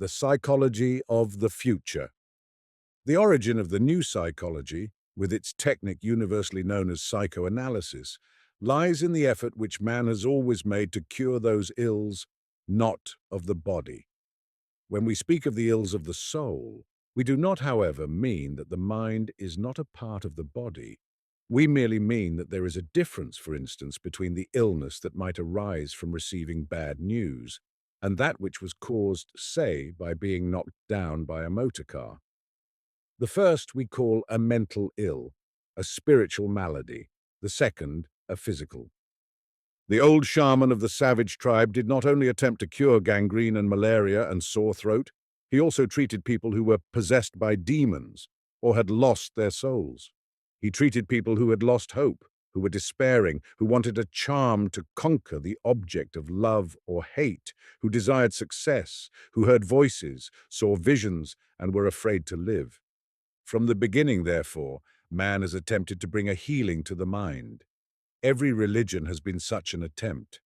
The Psychology of the Future. The origin of the new psychology, with its technique universally known as psychoanalysis, lies in the effort which man has always made to cure those ills not of the body. When we speak of the ills of the soul, we do not, however, mean that the mind is not a part of the body. We merely mean that there is a difference, for instance, between the illness that might arise from receiving bad news and that which was caused, say, by being knocked down by a motor car. The first we call a mental ill, a spiritual malady; the second, a physical. The old shaman of the savage tribe did not only attempt to cure gangrene and malaria and sore throat, he also treated people who were possessed by demons or had lost their souls. He treated people who had lost hope, who were despairing, who wanted a charm to conquer the object of love or hate, who desired success, who heard voices, saw visions, and were afraid to live. From the beginning, therefore, man has attempted to bring a healing to the mind. Every religion has been such an attempt.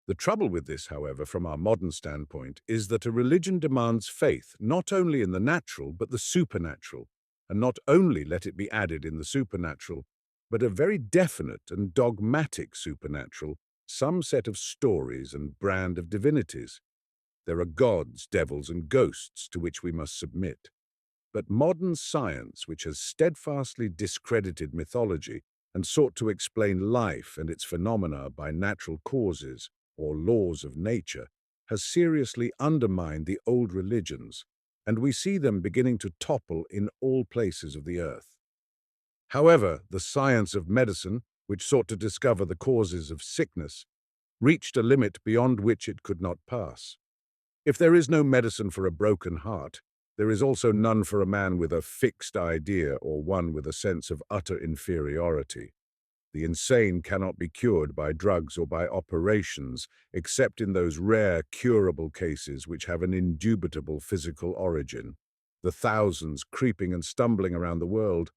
The trouble with this, however, from our modern standpoint, is that a religion demands faith not only in the natural but the supernatural, and not only, let it be added, in the supernatural, but a very definite and dogmatic supernatural, some set of stories and brand of divinities. There are gods, devils, and ghosts to which we must submit. But modern science, which has steadfastly discredited mythology and sought to explain life and its phenomena by natural causes or laws of nature, has seriously undermined the old religions, and we see them beginning to topple in all places of the earth. However, the science of medicine, which sought to discover the causes of sickness, reached a limit beyond which it could not pass. If there is no medicine for a broken heart, there is also none for a man with a fixed idea or one with a sense of utter inferiority. The insane cannot be cured by drugs or by operations, except in those rare curable cases which have an indubitable physical origin. The thousands creeping and stumbling around the world,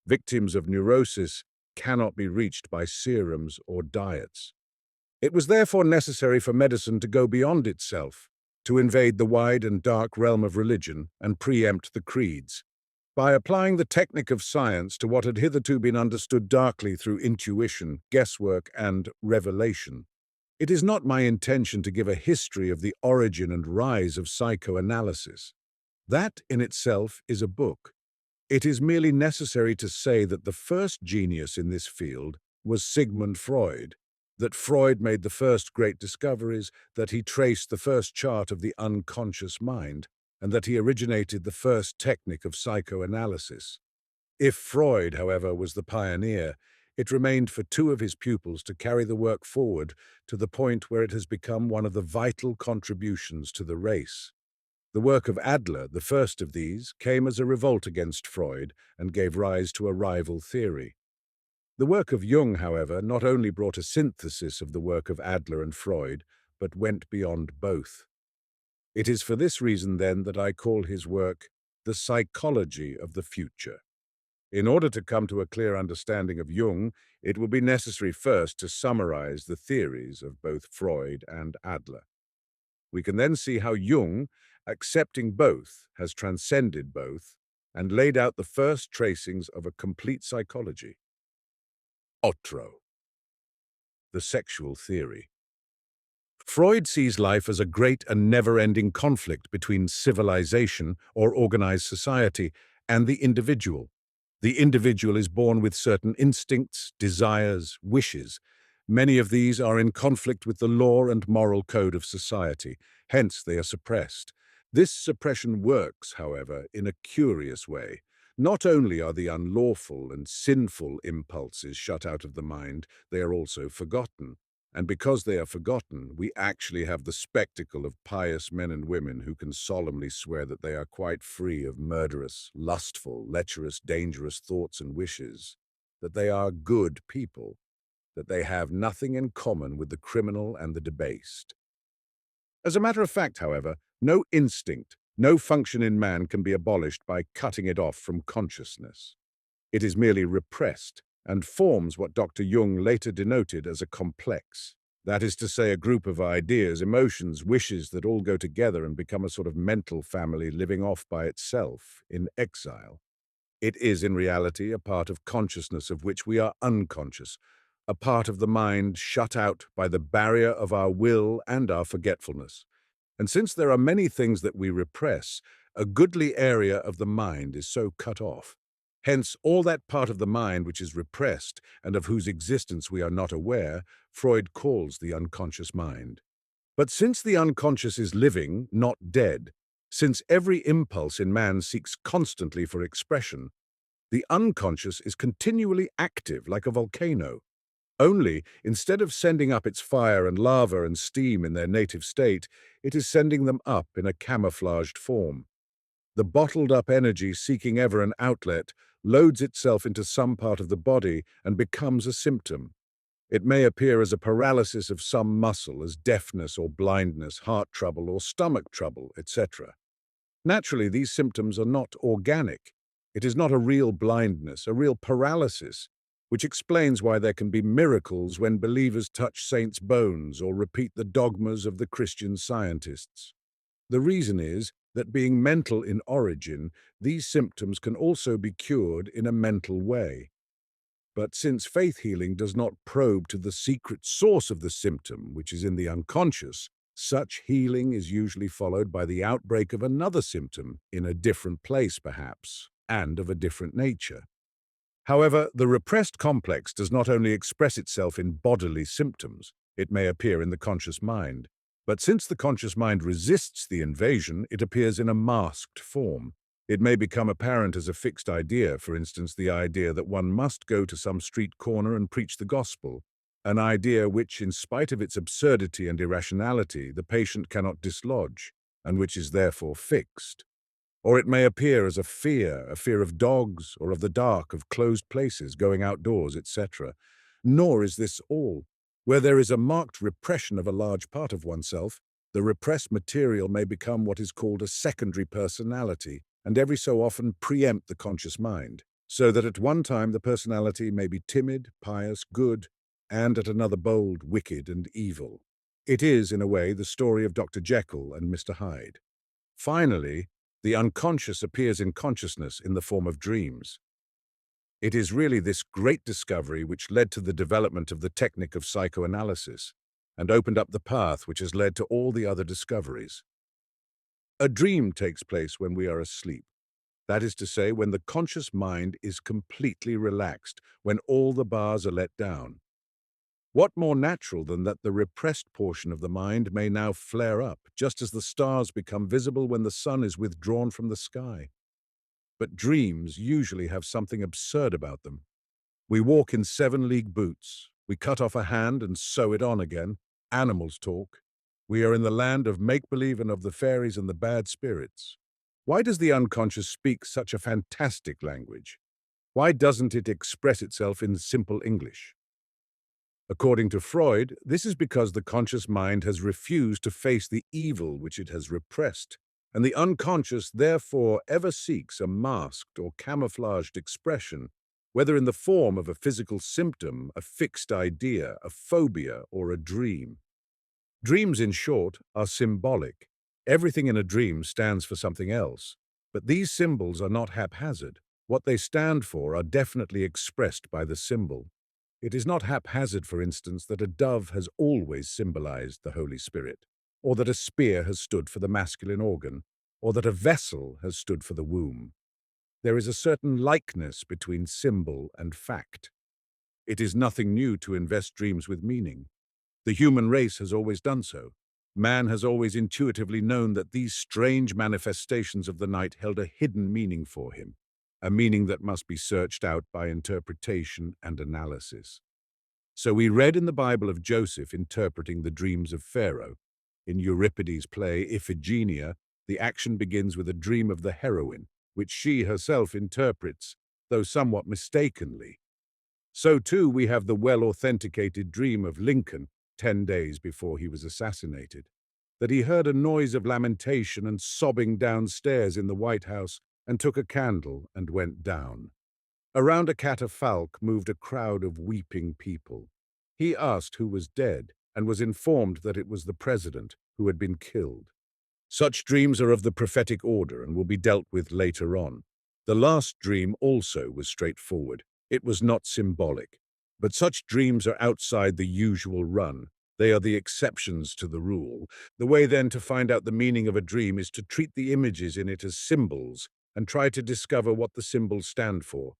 victims of neurosis, cannot be reached by serums or diets. It was therefore necessary for medicine to go beyond itself, to invade the wide and dark realm of religion and preempt the creeds. By applying the technique of science to what had hitherto been understood darkly through intuition, guesswork, and revelation. It is not my intention to give a history of the origin and rise of psychoanalysis. That in itself is a book. It is merely necessary to say that the first genius in this field was Sigmund Freud, that Freud made the first great discoveries, that he traced the first chart of the unconscious mind, and that he originated the first technique of psychoanalysis. If Freud, however, was the pioneer, it remained for two of his pupils to carry the work forward to the point where it has become one of the vital contributions to the race. The work of Adler, the first of these, came as a revolt against Freud and gave rise to a rival theory. The work of Jung, however, not only brought a synthesis of the work of Adler and Freud, but went beyond both. It is for this reason, then, that I call his work The Psychology of the Future. In order to come to a clear understanding of Jung, it will be necessary first to summarize the theories of both Freud and Adler. We can then see how Jung, accepting both, has transcended both and laid out the first tracings of a complete psychology. Otro. The sexual theory. Freud sees life as a great and never-ending conflict between civilization, or organized society, and the individual. The individual is born with certain instincts, desires, wishes. Many of these are in conflict with the law and moral code of society, hence they are suppressed. This suppression works, however, in a curious way. Not only are the unlawful and sinful impulses shut out of the mind, they are also forgotten. And because they are forgotten, we actually have the spectacle of pious men and women who can solemnly swear that they are quite free of murderous, lustful, lecherous, dangerous thoughts and wishes, that they are good people, that they have nothing in common with the criminal and the debased. As a matter of fact, however, no instinct, no function in man can be abolished by cutting it off from consciousness. It is merely repressed and forms what Dr. Jung later denoted as a complex. That is to say, a group of ideas, emotions, wishes that all go together and become a sort of mental family living off by itself, in exile. It is, in reality, a part of consciousness of which we are unconscious, a part of the mind shut out by the barrier of our will and our forgetfulness. And since there are many things that we repress, a goodly area of the mind is so cut off. Hence, all that part of the mind which is repressed and of whose existence we are not aware, Freud calls the unconscious mind. But since the unconscious is living, not dead, since every impulse in man seeks constantly for expression, the unconscious is continually active like a volcano. Only, instead of sending up its fire and lava and steam in their native state, it is sending them up in a camouflaged form. The bottled-up energy seeking ever an outlet loads itself into some part of the body and becomes a symptom. It may appear as a paralysis of some muscle, as deafness or blindness, heart trouble or stomach trouble, etc. Naturally, these symptoms are not organic. It is not a real blindness, a real paralysis, which explains why there can be miracles when believers touch saints' bones or repeat the dogmas of the Christian scientists. The reason is that being mental in origin, these symptoms can also be cured in a mental way. But since faith healing does not probe to the secret source of the symptom, which is in the unconscious, such healing is usually followed by the outbreak of another symptom, in a different place perhaps, and of a different nature. However, the repressed complex does not only express itself in bodily symptoms, it may appear in the conscious mind. But since the conscious mind resists the invasion, it appears in a masked form. It may become apparent as a fixed idea, for instance, the idea that one must go to some street corner and preach the gospel, an idea which, in spite of its absurdity and irrationality, the patient cannot dislodge, and which is therefore fixed. Or it may appear as a fear of dogs, or of the dark, of closed places, going outdoors, etc. Nor is this all. Where there is a marked repression of a large part of oneself, the repressed material may become what is called a secondary personality, and every so often preempt the conscious mind, so that at one time the personality may be timid, pious, good, and at another bold, wicked, and evil. It is, in a way, the story of Dr. Jekyll and Mr. Hyde. Finally, the unconscious appears in consciousness in the form of dreams. It is really this great discovery which led to the development of the technique of psychoanalysis and opened up the path which has led to all the other discoveries. A dream takes place when we are asleep. That is to say, when the conscious mind is completely relaxed, when all the bars are let down. What more natural than that the repressed portion of the mind may now flare up, just as the stars become visible when the sun is withdrawn from the sky? But dreams usually have something absurd about them. We walk in 7-league boots. We cut off a hand and sew it on again. Animals talk. We are in the land of make-believe and of the fairies and the bad spirits. Why does the unconscious speak such a fantastic language? Why doesn't it express itself in simple English? According to Freud, this is because the conscious mind has refused to face the evil which it has repressed, and the unconscious therefore ever seeks a masked or camouflaged expression, whether in the form of a physical symptom, a fixed idea, a phobia, or a dream. Dreams, in short, are symbolic. Everything in a dream stands for something else. But these symbols are not haphazard. What they stand for are definitely expressed by the symbol. It is not haphazard, for instance, that a dove has always symbolized the Holy Spirit, or that a spear has stood for the masculine organ, or that a vessel has stood for the womb. There is a certain likeness between symbol and fact. It is nothing new to invest dreams with meaning. The human race has always done so. Man has always intuitively known that these strange manifestations of the night held a hidden meaning for him, a meaning that must be searched out by interpretation and analysis. So we read in the Bible of Joseph interpreting the dreams of Pharaoh. In Euripides' play Iphigenia, the action begins with a dream of the heroine, which she herself interprets, though somewhat mistakenly. So too we have the well-authenticated dream of Lincoln 10 days before he was assassinated, that he heard a noise of lamentation and sobbing downstairs in the White House and took a candle and went down. Around a catafalque moved a crowd of weeping people. He asked who was dead. and was informed that it was the president who had been killed. Such dreams are of the prophetic order and will be dealt with later on. The last dream also was straightforward. It was not symbolic. But such dreams are outside the usual run. They are the exceptions to the rule. The way then to find out the meaning of a dream is to treat the images in it as symbols and try to discover what the symbols stand for.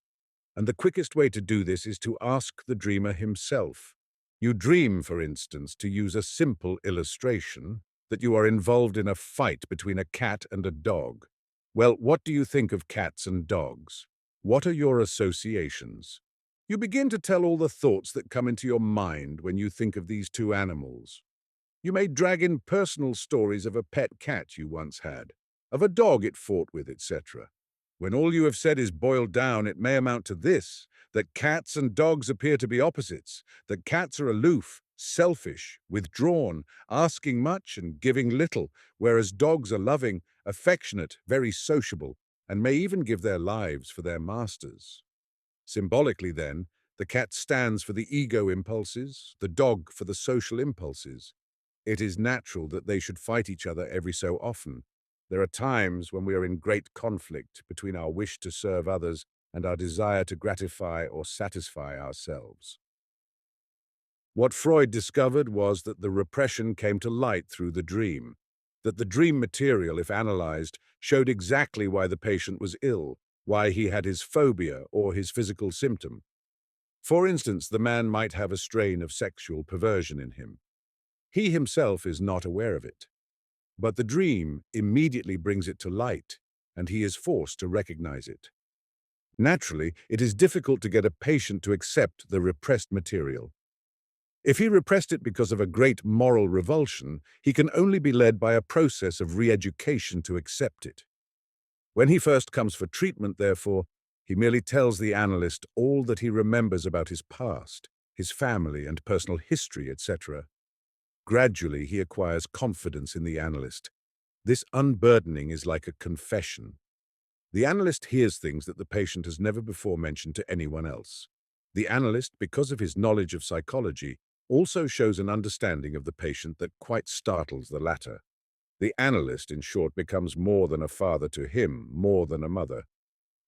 And the quickest way to do this is to ask the dreamer himself. You dream, for instance, to use a simple illustration, that you are involved in a fight between a cat and a dog. Well, what do you think of cats and dogs? What are your associations? You begin to tell all the thoughts that come into your mind when you think of these two animals. You may drag in personal stories of a pet cat you once had, of a dog it fought with, etc. When all you have said is boiled down, it may amount to this, that cats and dogs appear to be opposites, that cats are aloof, selfish, withdrawn, asking much and giving little, whereas dogs are loving, affectionate, very sociable, and may even give their lives for their masters. Symbolically, then, the cat stands for the ego impulses, the dog for the social impulses. It is natural that they should fight each other every so often. There are times when we are in great conflict between our wish to serve others and our desire to gratify or satisfy ourselves. What Freud discovered was that the repression came to light through the dream, that the dream material, if analyzed, showed exactly why the patient was ill, why he had his phobia or his physical symptom. For instance, the man might have a strain of sexual perversion in him. He himself is not aware of it. But the dream immediately brings it to light, and he is forced to recognize it. Naturally, it is difficult to get a patient to accept the repressed material. If he repressed it because of a great moral revulsion, he can only be led by a process of re-education to accept it. When he first comes for treatment, therefore, he merely tells the analyst all that he remembers about his past, his family and personal history, etc. Gradually, he acquires confidence in the analyst. This unburdening is like a confession. The analyst hears things that the patient has never before mentioned to anyone else. The analyst, because of his knowledge of psychology, also shows an understanding of the patient that quite startles the latter. The analyst, in short, becomes more than a father to him, more than a mother.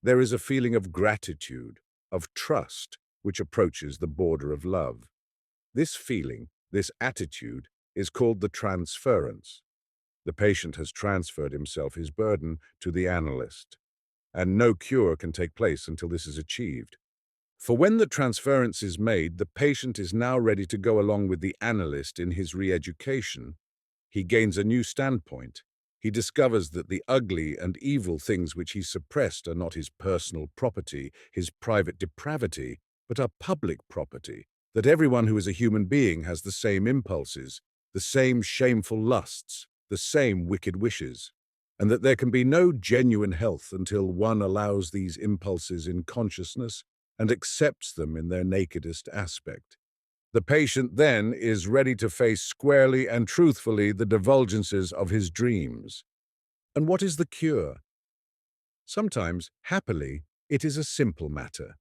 There is a feeling of gratitude, of trust, which approaches the border of love. This feeling, this attitude, is called the transference. The patient has transferred himself his burden to the analyst, and no cure can take place until this is achieved. For when the transference is made, the patient is now ready to go along with the analyst in his re-education. He gains a new standpoint. He discovers that the ugly and evil things which he suppressed are not his personal property, his private depravity, but are public property, that everyone who is a human being has the same impulses, the same shameful lusts, the same wicked wishes, and that there can be no genuine health until one allows these impulses in consciousness and accepts them in their nakedest aspect. The patient then is ready to face squarely and truthfully the divulgences of his dreams. And what is the cure? Sometimes, happily, it is a simple matter.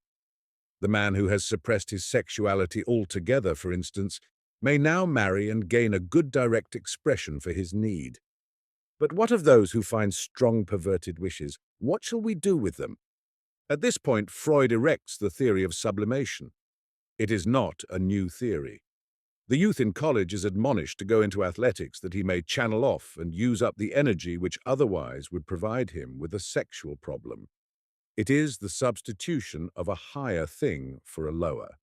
The man who has suppressed his sexuality altogether, for instance, may now marry and gain a good direct expression for his need. But what of those who find strong perverted wishes? What shall we do with them? At this point, Freud erects the theory of sublimation. It is not a new theory. The youth in college is admonished to go into athletics that he may channel off and use up the energy which otherwise would provide him with a sexual problem. It is the substitution of a higher thing for a lower.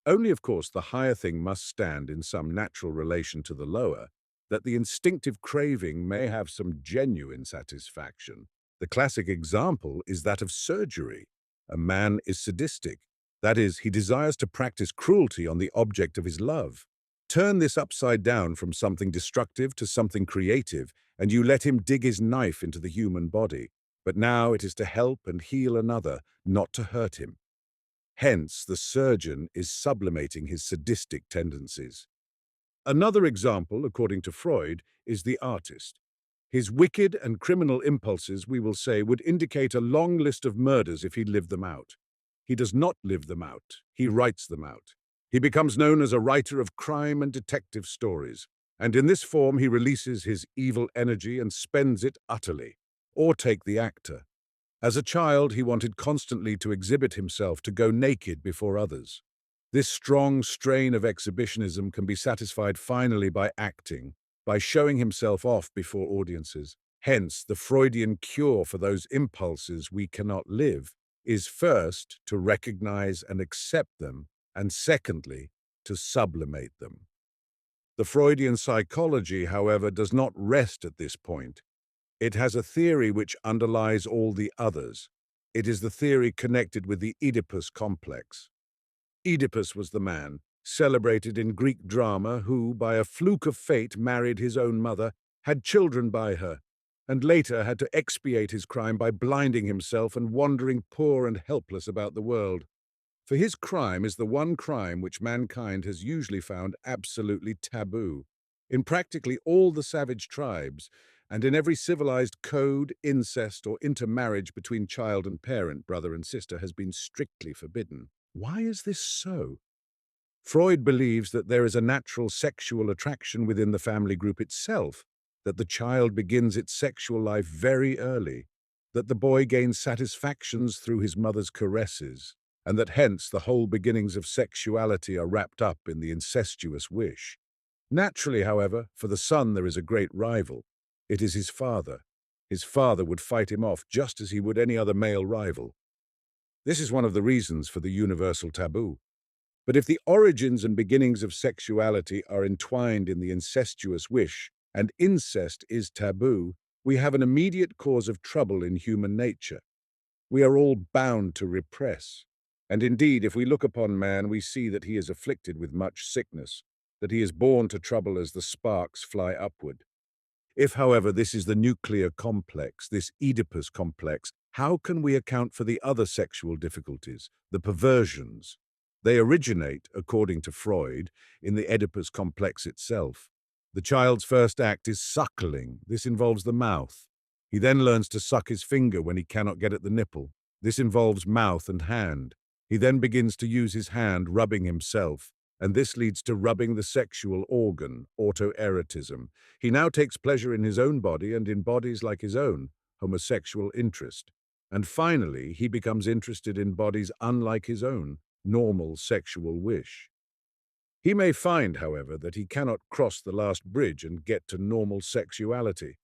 Only, of course, the higher thing must stand in some natural relation to the lower, that the instinctive craving may have some genuine satisfaction. The classic example is that of surgery. A man is sadistic. That is, he desires to practice cruelty on the object of his love. Turn this upside down from something destructive to something creative, and you let him dig his knife into the human body. But now it is to help and heal another, not to hurt him. Hence, the surgeon is sublimating his sadistic tendencies. Another example, according to Freud, is the artist. His wicked and criminal impulses, we will say, would indicate a long list of murders if he lived them out. He does not live them out. He writes them out. He becomes known as a writer of crime and detective stories, and in this form he releases his evil energy and spends it utterly. Or take the actor. As a child, he wanted constantly to exhibit himself, to go naked before others. This strong strain of exhibitionism can be satisfied finally by acting, by showing himself off before audiences. Hence, the Freudian cure for those impulses we cannot live is first to recognize and accept them, and secondly, to sublimate them. The Freudian psychology, however, does not rest at this point. It has a theory which underlies all the others. It is the theory connected with the Oedipus complex. Oedipus was the man, celebrated in Greek drama, who, by a fluke of fate, married his own mother, had children by her, and later had to expiate his crime by blinding himself and wandering poor and helpless about the world. For his crime is the one crime which mankind has usually found absolutely taboo. In practically all the savage tribes, and in every civilized code, incest or intermarriage between child and parent, brother and sister, has been strictly forbidden. Why is this so? Freud believes that there is a natural sexual attraction within the family group itself, that the child begins its sexual life very early, that the boy gains satisfactions through his mother's caresses, and that hence the whole beginnings of sexuality are wrapped up in the incestuous wish. Naturally, however, for the son there is a great rival. It is his father. His father would fight him off just as he would any other male rival. This is one of the reasons for the universal taboo. But if the origins and beginnings of sexuality are entwined in the incestuous wish, and incest is taboo, we have an immediate cause of trouble in human nature. We are all bound to repress. And indeed, if we look upon man, we see that he is afflicted with much sickness, that he is born to trouble as the sparks fly upward. If, however, this is the nuclear complex, this Oedipus complex, how can we account for the other sexual difficulties, the perversions? They originate, according to Freud, in the Oedipus complex itself. The child's first act is suckling. This involves the mouth. He then learns to suck his finger when he cannot get at the nipple. This involves mouth and hand. He then begins to use his hand, rubbing himself, and this leads to rubbing the sexual organ, autoerotism. He now takes pleasure in his own body and in bodies like his own, homosexual interest. And finally, he becomes interested in bodies unlike his own, normal sexual wish. He may find, however, that he cannot cross the last bridge and get to normal sexuality.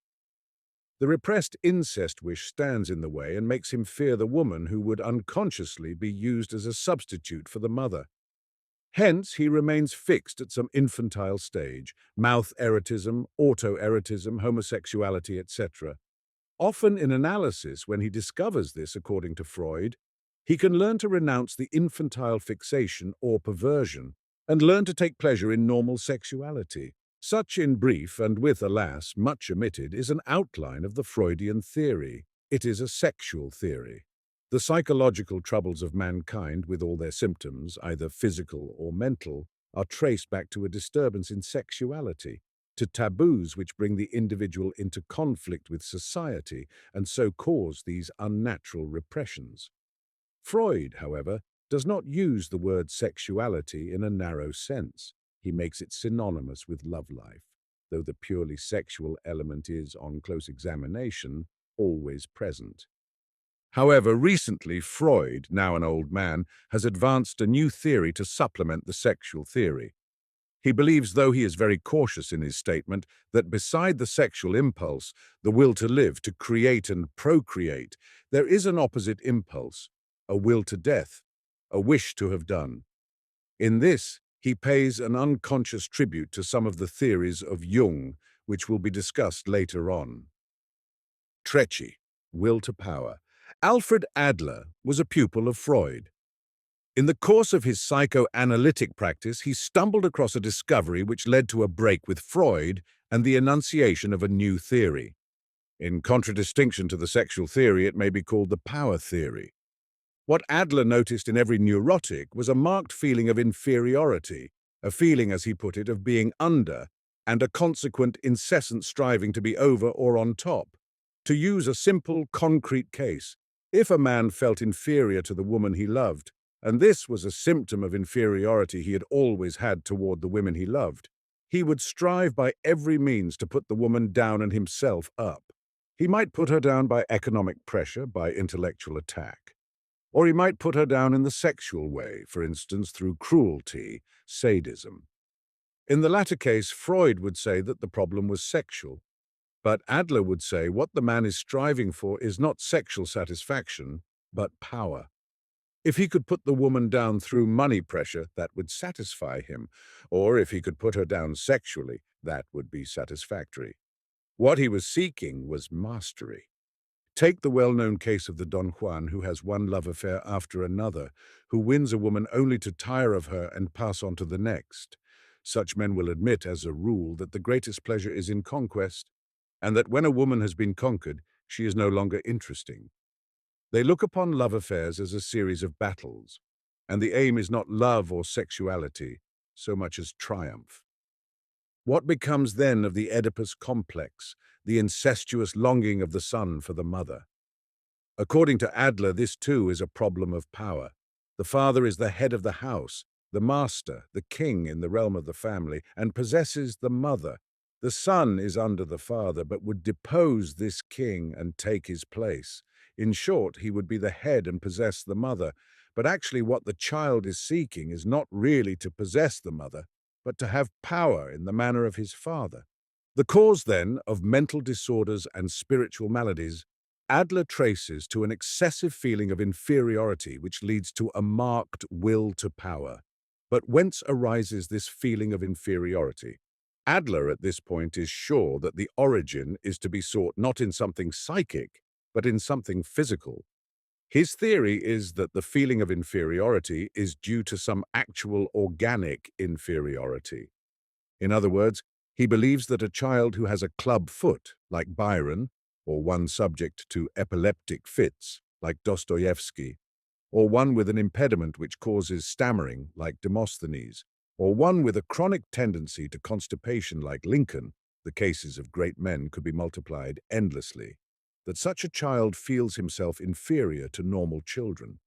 The repressed incest wish stands in the way and makes him fear the woman who would unconsciously be used as a substitute for the mother. Hence, he remains fixed at some infantile stage, mouth erotism, autoerotism, homosexuality, etc. Often in analysis, when he discovers this, according to Freud, he can learn to renounce the infantile fixation or perversion and learn to take pleasure in normal sexuality. Such, in brief, and with, alas, much omitted, is an outline of the Freudian theory. It is a sexual theory. The psychological troubles of mankind, with all their symptoms, either physical or mental, are traced back to a disturbance in sexuality, to taboos which bring the individual into conflict with society and so cause these unnatural repressions. Freud, however, does not use the word sexuality in a narrow sense. He makes it synonymous with love life, though the purely sexual element is, on close examination, always present. However, recently Freud, now an old man, has advanced a new theory to supplement the sexual theory. He believes, though he is very cautious in his statement, that beside the sexual impulse, the will to live, to create and procreate, there is an opposite impulse, a will to death, a wish to have done. In this, he pays an unconscious tribute to some of the theories of Jung, which will be discussed later on. Trecci, will to power. Alfred Adler was a pupil of Freud. In the course of his psychoanalytic practice, he stumbled across a discovery which led to a break with Freud and the enunciation of a new theory. In contradistinction to the sexual theory, it may be called the power theory. What Adler noticed in every neurotic was a marked feeling of inferiority, a feeling, as he put it, of being under, and a consequent incessant striving to be over or on top. To use a simple, concrete case, if a man felt inferior to the woman he loved, and this was a symptom of inferiority he had always had toward the women he loved. He would strive by every means to put the woman down and himself up. He might put her down by economic pressure, by intellectual attack. Or he might put her down in the sexual way, for instance, through cruelty, sadism. In the latter case, Freud would say that the problem was sexual, but Adler would say what the man is striving for is not sexual satisfaction, but power. If he could put the woman down through money pressure, that would satisfy him, or if he could put her down sexually, that would be satisfactory. What he was seeking was mastery. Take the well-known case of the Don Juan who has one love affair after another, who wins a woman only to tire of her and pass on to the next. Such men will admit, as a rule, that the greatest pleasure is in conquest, and that when a woman has been conquered, she is no longer interesting. They look upon love affairs as a series of battles, and the aim is not love or sexuality, so much as triumph. What becomes then of the Oedipus complex, the incestuous longing of the son for the mother? According to Adler, this too is a problem of power. The father is the head of the house, the master, the king in the realm of the family, and possesses the mother. The son is under the father, but would depose this king and take his place. In short, he would be the head and possess the mother. But actually what the child is seeking is not really to possess the mother, but to have power in the manner of his father. The cause, then, of mental disorders and spiritual maladies, Adler traces to an excessive feeling of inferiority which leads to a marked will to power. But whence arises this feeling of inferiority? Adler at this point is sure that the origin is to be sought not in something psychic, but in something physical. His theory is that the feeling of inferiority is due to some actual organic inferiority. In other words, he believes that a child who has a club foot, like Byron, or one subject to epileptic fits, like Dostoevsky, or one with an impediment which causes stammering, like Demosthenes, or one with a chronic tendency to constipation like Lincoln, the cases of great men could be multiplied endlessly, that such a child feels himself inferior to normal children.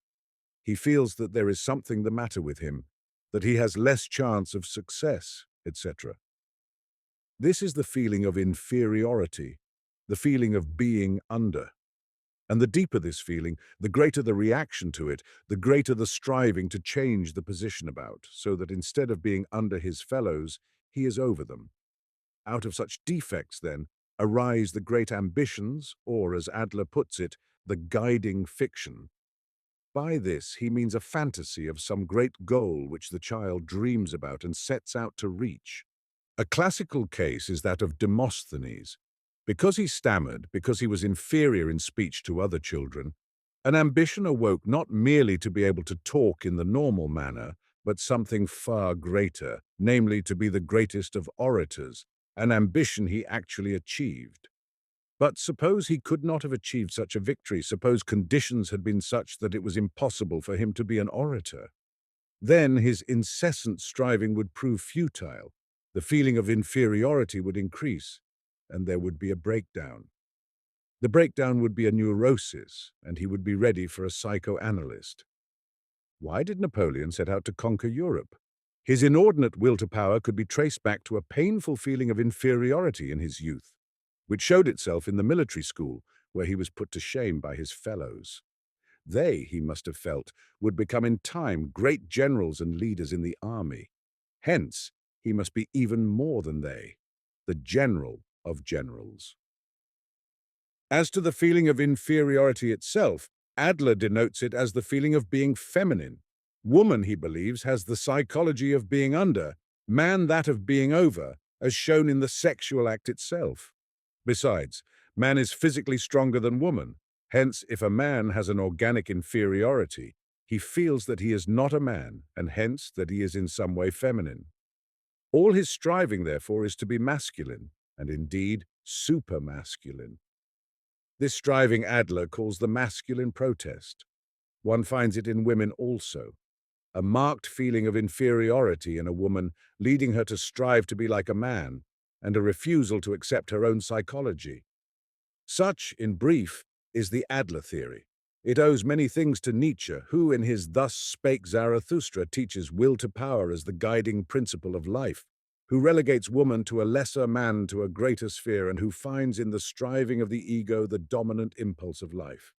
He feels that there is something the matter with him, that he has less chance of success, etc. This is the feeling of inferiority, the feeling of being under. And the deeper this feeling, the greater the reaction to it, the greater the striving to change the position about, so that instead of being under his fellows, he is over them. Out of such defects, then, arise the great ambitions, or, as Adler puts it, the guiding fiction. By this, he means a fantasy of some great goal which the child dreams about and sets out to reach. A classical case is that of Demosthenes. Because he stammered, because he was inferior in speech to other children, an ambition awoke not merely to be able to talk in the normal manner, but something far greater, namely to be the greatest of orators, an ambition he actually achieved. But suppose he could not have achieved such a victory, suppose conditions had been such that it was impossible for him to be an orator. Then his incessant striving would prove futile, the feeling of inferiority would increase, and there would be a breakdown. The breakdown would be a neurosis, and he would be ready for a psychoanalyst. Why did Napoleon set out to conquer Europe? His inordinate will to power could be traced back to a painful feeling of inferiority in his youth, which showed itself in the military school, where he was put to shame by his fellows. They, he must have felt, would become in time great generals and leaders in the army. Hence, he must be even more than they, the general of generals. As to the feeling of inferiority itself, Adler denotes it as the feeling of being feminine. Woman, he believes, has the psychology of being under, man that of being over, as shown in the sexual act itself. Besides, man is physically stronger than woman. Hence, if a man has an organic inferiority, he feels that he is not a man, and hence that he is in some way feminine. All his striving, therefore, is to be masculine, and indeed supermasculine. This striving Adler calls the masculine protest. One finds it in women also. A marked feeling of inferiority in a woman, leading her to strive to be like a man, and a refusal to accept her own psychology. Such, in brief, is the Adler theory. It owes many things to Nietzsche, who, in his Thus Spake Zarathustra, teaches will to power as the guiding principle of life, who relegates woman to a lesser, man to a greater sphere, and who finds in the striving of the ego the dominant impulse of life.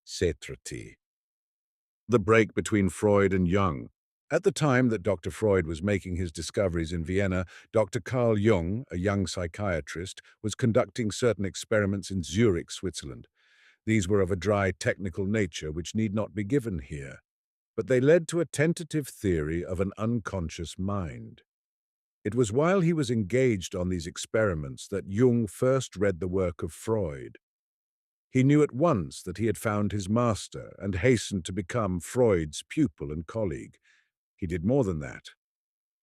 Cetrati. The break between Freud and Jung. At the time that Dr. Freud was making his discoveries in Vienna, Dr. Carl Jung, a young psychiatrist, was conducting certain experiments in Zurich, Switzerland. These were of a dry technical nature which need not be given here, but they led to a tentative theory of an unconscious mind. It was while he was engaged on these experiments that Jung first read the work of Freud. He knew at once that he had found his master and hastened to become Freud's pupil and colleague. He did more than that.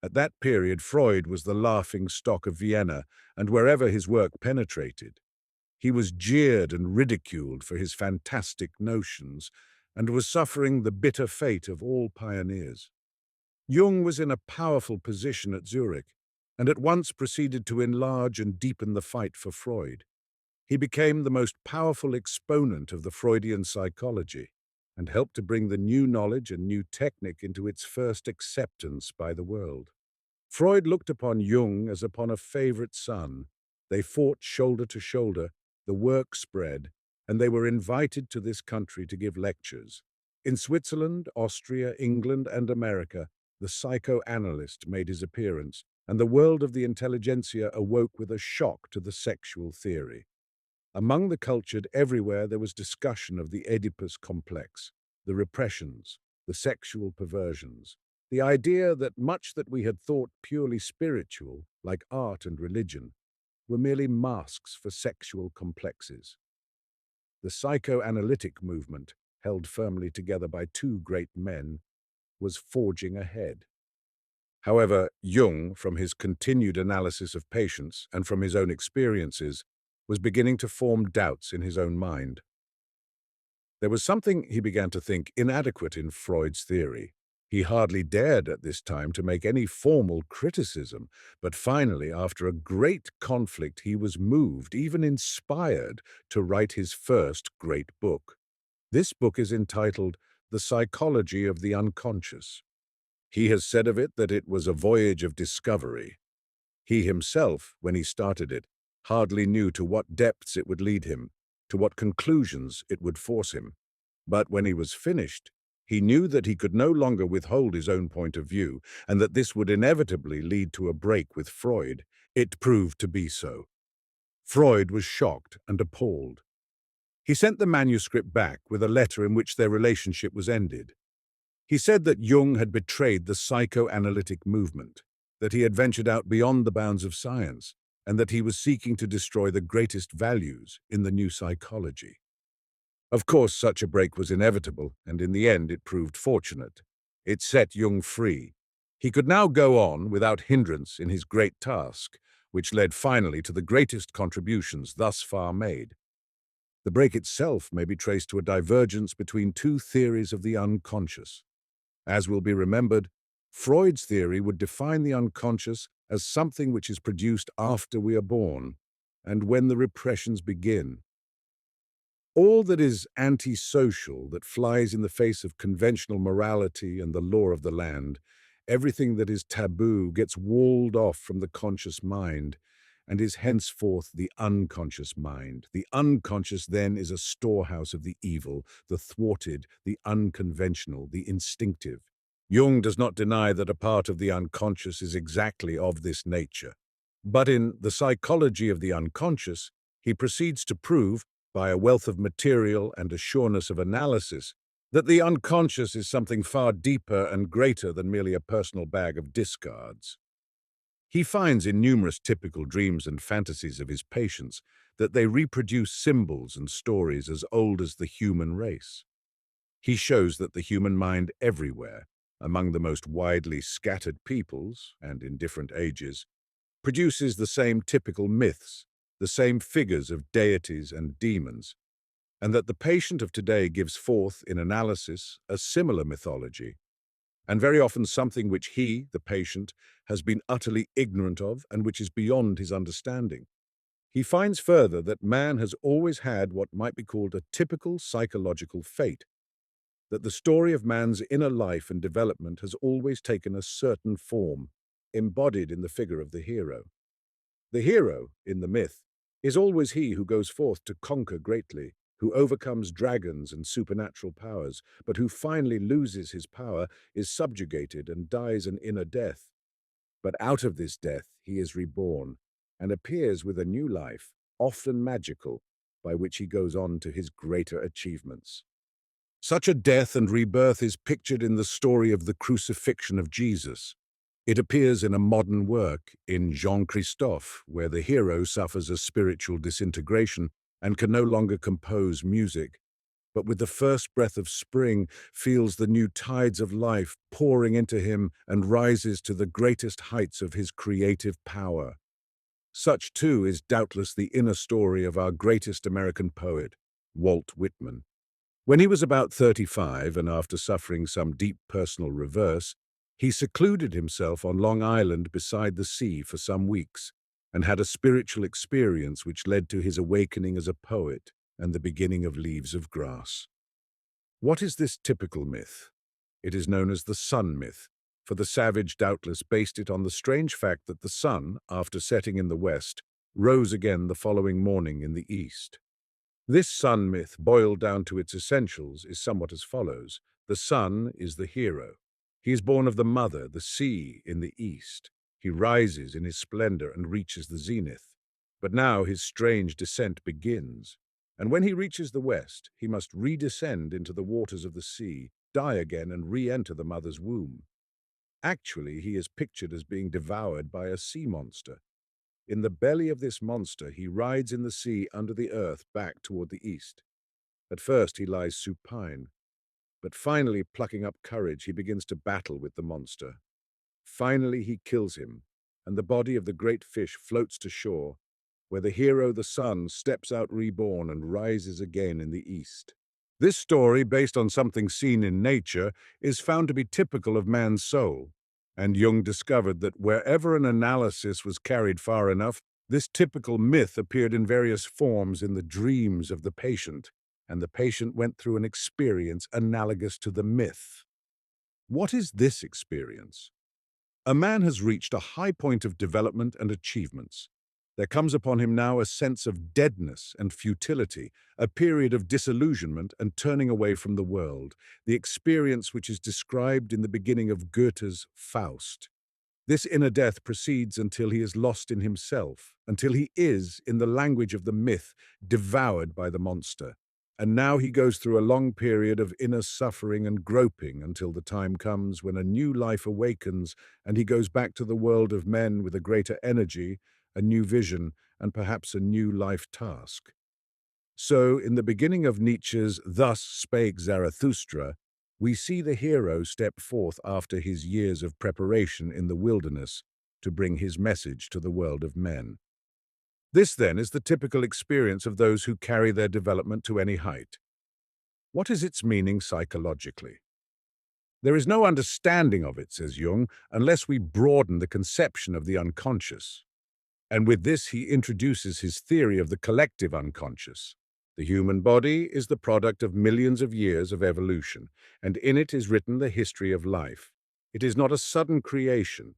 At that period, Freud was the laughing stock of Vienna, and wherever his work penetrated, he was jeered and ridiculed for his fantastic notions, and was suffering the bitter fate of all pioneers. Jung was in a powerful position at Zurich, and at once proceeded to enlarge and deepen the fight for Freud. He became the most powerful exponent of the Freudian psychology, and helped to bring the new knowledge and new technique into its first acceptance by the world. Freud looked upon Jung as upon a favorite son. They fought shoulder to shoulder, the work spread, and they were invited to this country to give lectures. In Switzerland, Austria, England, and America, the psychoanalyst made his appearance, and the world of the intelligentsia awoke with a shock to the sexual theory. Among the cultured everywhere there was discussion of the Oedipus complex, the repressions, the sexual perversions, the idea that much that we had thought purely spiritual, like art and religion, were merely masks for sexual complexes. The psychoanalytic movement, held firmly together by two great men, was forging ahead. However, Jung, from his continued analysis of patients and from his own experiences, was beginning to form doubts in his own mind. There was something, he began to think, inadequate in Freud's theory. He hardly dared at this time to make any formal criticism, but finally, after a great conflict, he was moved, even inspired, to write his first great book. This book is entitled The Psychology of the Unconscious. He has said of it that it was a voyage of discovery. He himself, when he started it, hardly knew to what depths it would lead him, to what conclusions it would force him. But when he was finished, he knew that he could no longer withhold his own point of view, and that this would inevitably lead to a break with Freud. It proved to be so. Freud was shocked and appalled. He sent the manuscript back with a letter in which their relationship was ended. He said that Jung had betrayed the psychoanalytic movement, that he had ventured out beyond the bounds of science, and that he was seeking to destroy the greatest values in the new psychology. Of course, such a break was inevitable, and in the end it proved fortunate. It set Jung free. He could now go on without hindrance in his great task, which led finally to the greatest contributions thus far made. The break itself may be traced to a divergence between two theories of the unconscious. As will be remembered, Freud's theory would define the unconscious as something which is produced after we are born, and when the repressions begin. All that is antisocial, that flies in the face of conventional morality and the law of the land, everything that is taboo gets walled off from the conscious mind, and is henceforth the unconscious mind. The unconscious, then, is a storehouse of the evil, the thwarted, the unconventional, the instinctive. Jung does not deny that a part of the unconscious is exactly of this nature. But in The Psychology of the Unconscious, he proceeds to prove, by a wealth of material and a sureness of analysis, that the unconscious is something far deeper and greater than merely a personal bag of discards. He finds in numerous typical dreams and fantasies of his patients that they reproduce symbols and stories as old as the human race. He shows that the human mind everywhere, among the most widely scattered peoples and in different ages, produces the same typical myths, the same figures of deities and demons, and that the patient of today gives forth in analysis a similar mythology, and very often something which he, the patient, has been utterly ignorant of and which is beyond his understanding. He finds further that man has always had what might be called a typical psychological fate, that the story of man's inner life and development has always taken a certain form, embodied in the figure of the hero. The hero, in the myth, is always he who goes forth to conquer greatly, who overcomes dragons and supernatural powers, but who finally loses his power, is subjugated, and dies an inner death. But out of this death he is reborn, and appears with a new life, often magical, by which he goes on to his greater achievements. Such a death and rebirth is pictured in the story of the crucifixion of Jesus. It appears in a modern work, in Jean Christophe, where the hero suffers a spiritual disintegration and can no longer compose music, but with the first breath of spring feels the new tides of life pouring into him and rises to the greatest heights of his creative power. Such, too, is doubtless the inner story of our greatest American poet, Walt Whitman. When he was about 35, and after suffering some deep personal reverse, he secluded himself on Long Island beside the sea for some weeks, and had a spiritual experience which led to his awakening as a poet and the beginning of Leaves of Grass. What is this typical myth? It is known as the sun myth, for the savage doubtless based it on the strange fact that the sun, after setting in the west, rose again the following morning in the east. This sun myth, boiled down to its essentials, is somewhat as follows. The sun is the hero. He is born of the mother, the sea, in the east. He rises in his splendor and reaches the zenith. But now his strange descent begins. And when he reaches the west, he must redescend into the waters of the sea, die again and re-enter the mother's womb. Actually, he is pictured as being devoured by a sea monster. In the belly of this monster, he rides in the sea under the earth back toward the east. At first, he lies supine, but finally, plucking up courage, he begins to battle with the monster. Finally, he kills him, and the body of the great fish floats to shore, where the hero, the sun, steps out reborn and rises again in the east. This story, based on something seen in nature, is found to be typical of man's soul, and Jung discovered that wherever an analysis was carried far enough, this typical myth appeared in various forms in the dreams of the patient, and the patient went through an experience analogous to the myth. What is this experience? A man has reached a high point of development and achievements. There comes upon him now a sense of deadness and futility, a period of disillusionment and turning away from the world, the experience which is described in the beginning of Goethe's Faust. This inner death proceeds until he is lost in himself, until he is, in the language of the myth, devoured by the monster. And now he goes through a long period of inner suffering and groping until the time comes when a new life awakens and he goes back to the world of men with a greater energy, a new vision, and perhaps a new life task. So, in the beginning of Nietzsche's Thus Spake Zarathustra, we see the hero step forth after his years of preparation in the wilderness to bring his message to the world of men. This, then, is the typical experience of those who carry their development to any height. What is its meaning psychologically? There is no understanding of it, says Jung, unless we broaden the conception of the unconscious. And with this he introduces his theory of the collective unconscious. The human body is the product of millions of years of evolution, and in it is written the history of life. It is not a sudden creation.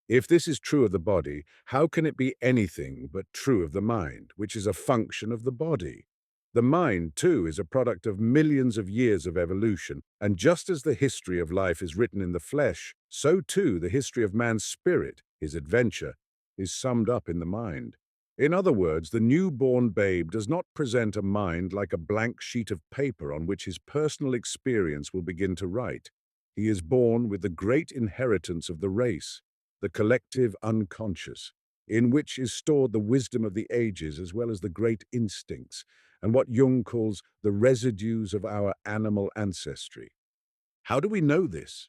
If this is true of the body, how can it be anything but true of the mind, which is a function of the body? The mind, too, is a product of millions of years of evolution, and just as the history of life is written in the flesh, so too the history of man's spirit, his adventure, is summed up in the mind. In other words, the newborn babe does not present a mind like a blank sheet of paper on which his personal experience will begin to write. He is born with the great inheritance of the race, the collective unconscious, in which is stored the wisdom of the ages as well as the great instincts, and what Jung calls the residues of our animal ancestry. How do we know this?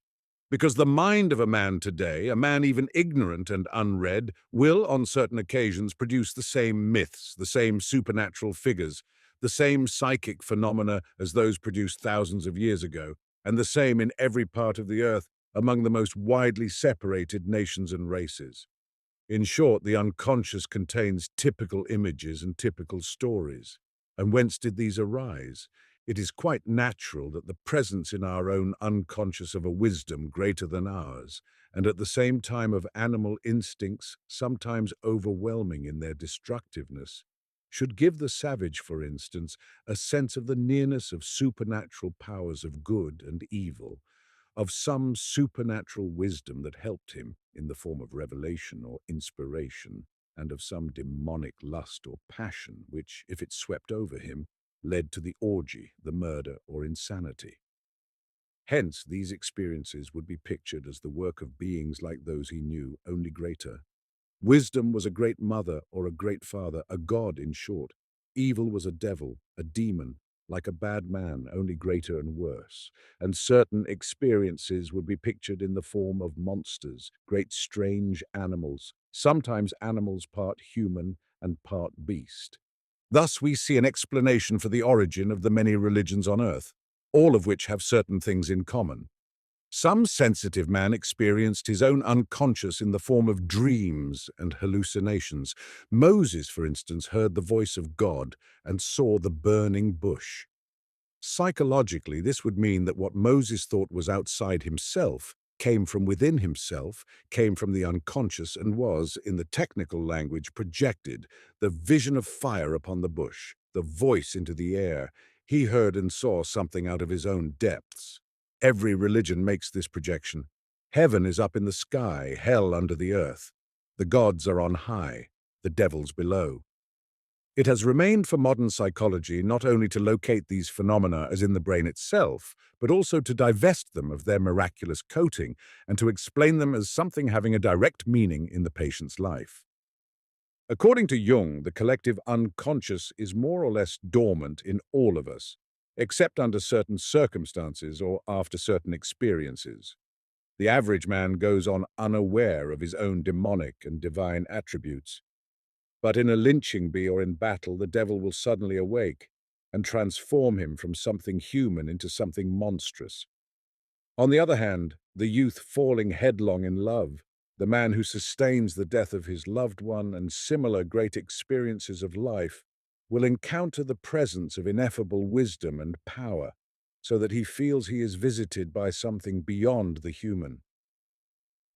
Because the mind of a man today, a man even ignorant and unread, will on certain occasions produce the same myths, the same supernatural figures, the same psychic phenomena as those produced thousands of years ago, and the same in every part of the earth among the most widely separated nations and races. In short, the unconscious contains typical images and typical stories. And whence did these arise? It is quite natural that the presence in our own unconscious of a wisdom greater than ours, and at the same time of animal instincts sometimes overwhelming in their destructiveness, should give the savage, for instance, a sense of the nearness of supernatural powers of good and evil, of some supernatural wisdom that helped him in the form of revelation or inspiration, and of some demonic lust or passion which, if it swept over him, led to the orgy, the murder, or insanity. Hence, these experiences would be pictured as the work of beings like those he knew, only greater. Wisdom was a great mother or a great father, a god in short. Evil was a devil, a demon, like a bad man, only greater and worse. And certain experiences would be pictured in the form of monsters, great strange animals, sometimes animals part human and part beast. Thus we see an explanation for the origin of the many religions on earth, all of which have certain things in common. Some sensitive man experienced his own unconscious in the form of dreams and hallucinations. Moses, for instance, heard the voice of God and saw the burning bush. Psychologically, this would mean that what Moses thought was outside himself came from within himself, came from the unconscious, and was, in the technical language, projected, the vision of fire upon the bush, the voice into the air. He heard and saw something out of his own depths. Every religion makes this projection. Heaven is up in the sky, hell under the earth. The gods are on high, the devils below. It has remained for modern psychology not only to locate these phenomena as in the brain itself, but also to divest them of their miraculous coating and to explain them as something having a direct meaning in the patient's life. According to Jung, the collective unconscious is more or less dormant in all of us, except under certain circumstances or after certain experiences. The average man goes on unaware of his own demonic and divine attributes. But in a lynching bee or in battle, the devil will suddenly awake and transform him from something human into something monstrous. On the other hand, the youth falling headlong in love, the man who sustains the death of his loved one and similar great experiences of life, will encounter the presence of ineffable wisdom and power, so that he feels he is visited by something beyond the human.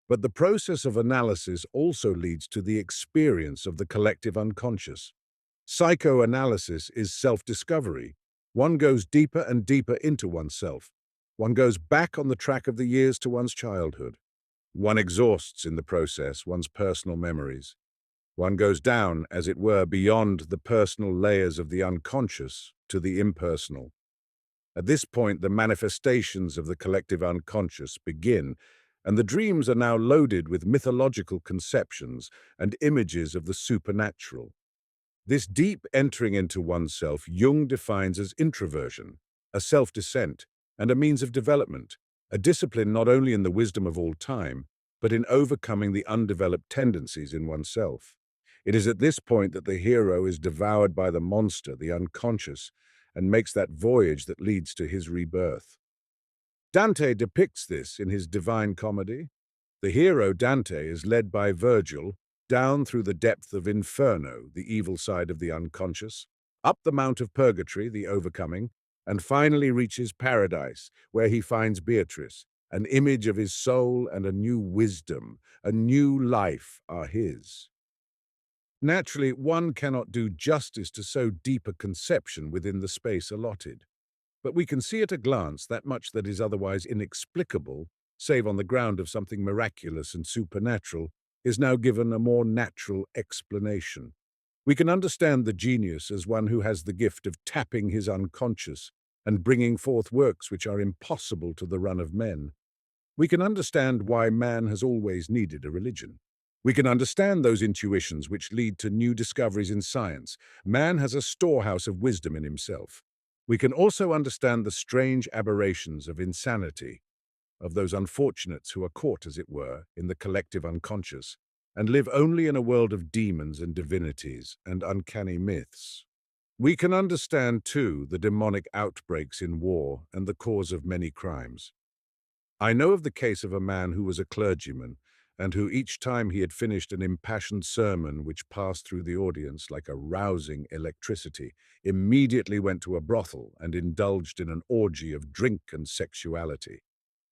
But the process of analysis also leads to the experience of the collective unconscious. Psychoanalysis is self-discovery. One goes deeper and deeper into oneself. One goes back on the track of the years to one's childhood. One exhausts in the process one's personal memories. One goes down, as it were, beyond the personal layers of the unconscious to the impersonal. At this point, the manifestations of the collective unconscious begin, and the dreams are now loaded with mythological conceptions and images of the supernatural. This deep entering into oneself Jung defines as introversion, a self-descent, and a means of development, a discipline not only in the wisdom of all time, but in overcoming the undeveloped tendencies in oneself. It is at this point that the hero is devoured by the monster, the unconscious, and makes that voyage that leads to his rebirth. Dante depicts this in his Divine Comedy. The hero Dante is led by Virgil down through the depth of Inferno, the evil side of the unconscious, up the Mount of Purgatory, the overcoming, and finally reaches paradise, where he finds Beatrice, an image of his soul and a new wisdom, a new life are his. Naturally, one cannot do justice to so deep a conception within the space allotted. But we can see at a glance that much that is otherwise inexplicable, save on the ground of something miraculous and supernatural, is now given a more natural explanation. We can understand the genius as one who has the gift of tapping his unconscious and bringing forth works which are impossible to the run of men. We can understand why man has always needed a religion. We can understand those intuitions which lead to new discoveries in science. Man has a storehouse of wisdom in himself. We can also understand the strange aberrations of insanity, of those unfortunates who are caught, as it were, in the collective unconscious, and live only in a world of demons and divinities and uncanny myths. We can understand, too, the demonic outbreaks in war and the cause of many crimes. I know of the case of a man who was a clergyman, and who each time he had finished an impassioned sermon which passed through the audience like a rousing electricity, immediately went to a brothel and indulged in an orgy of drink and sexuality.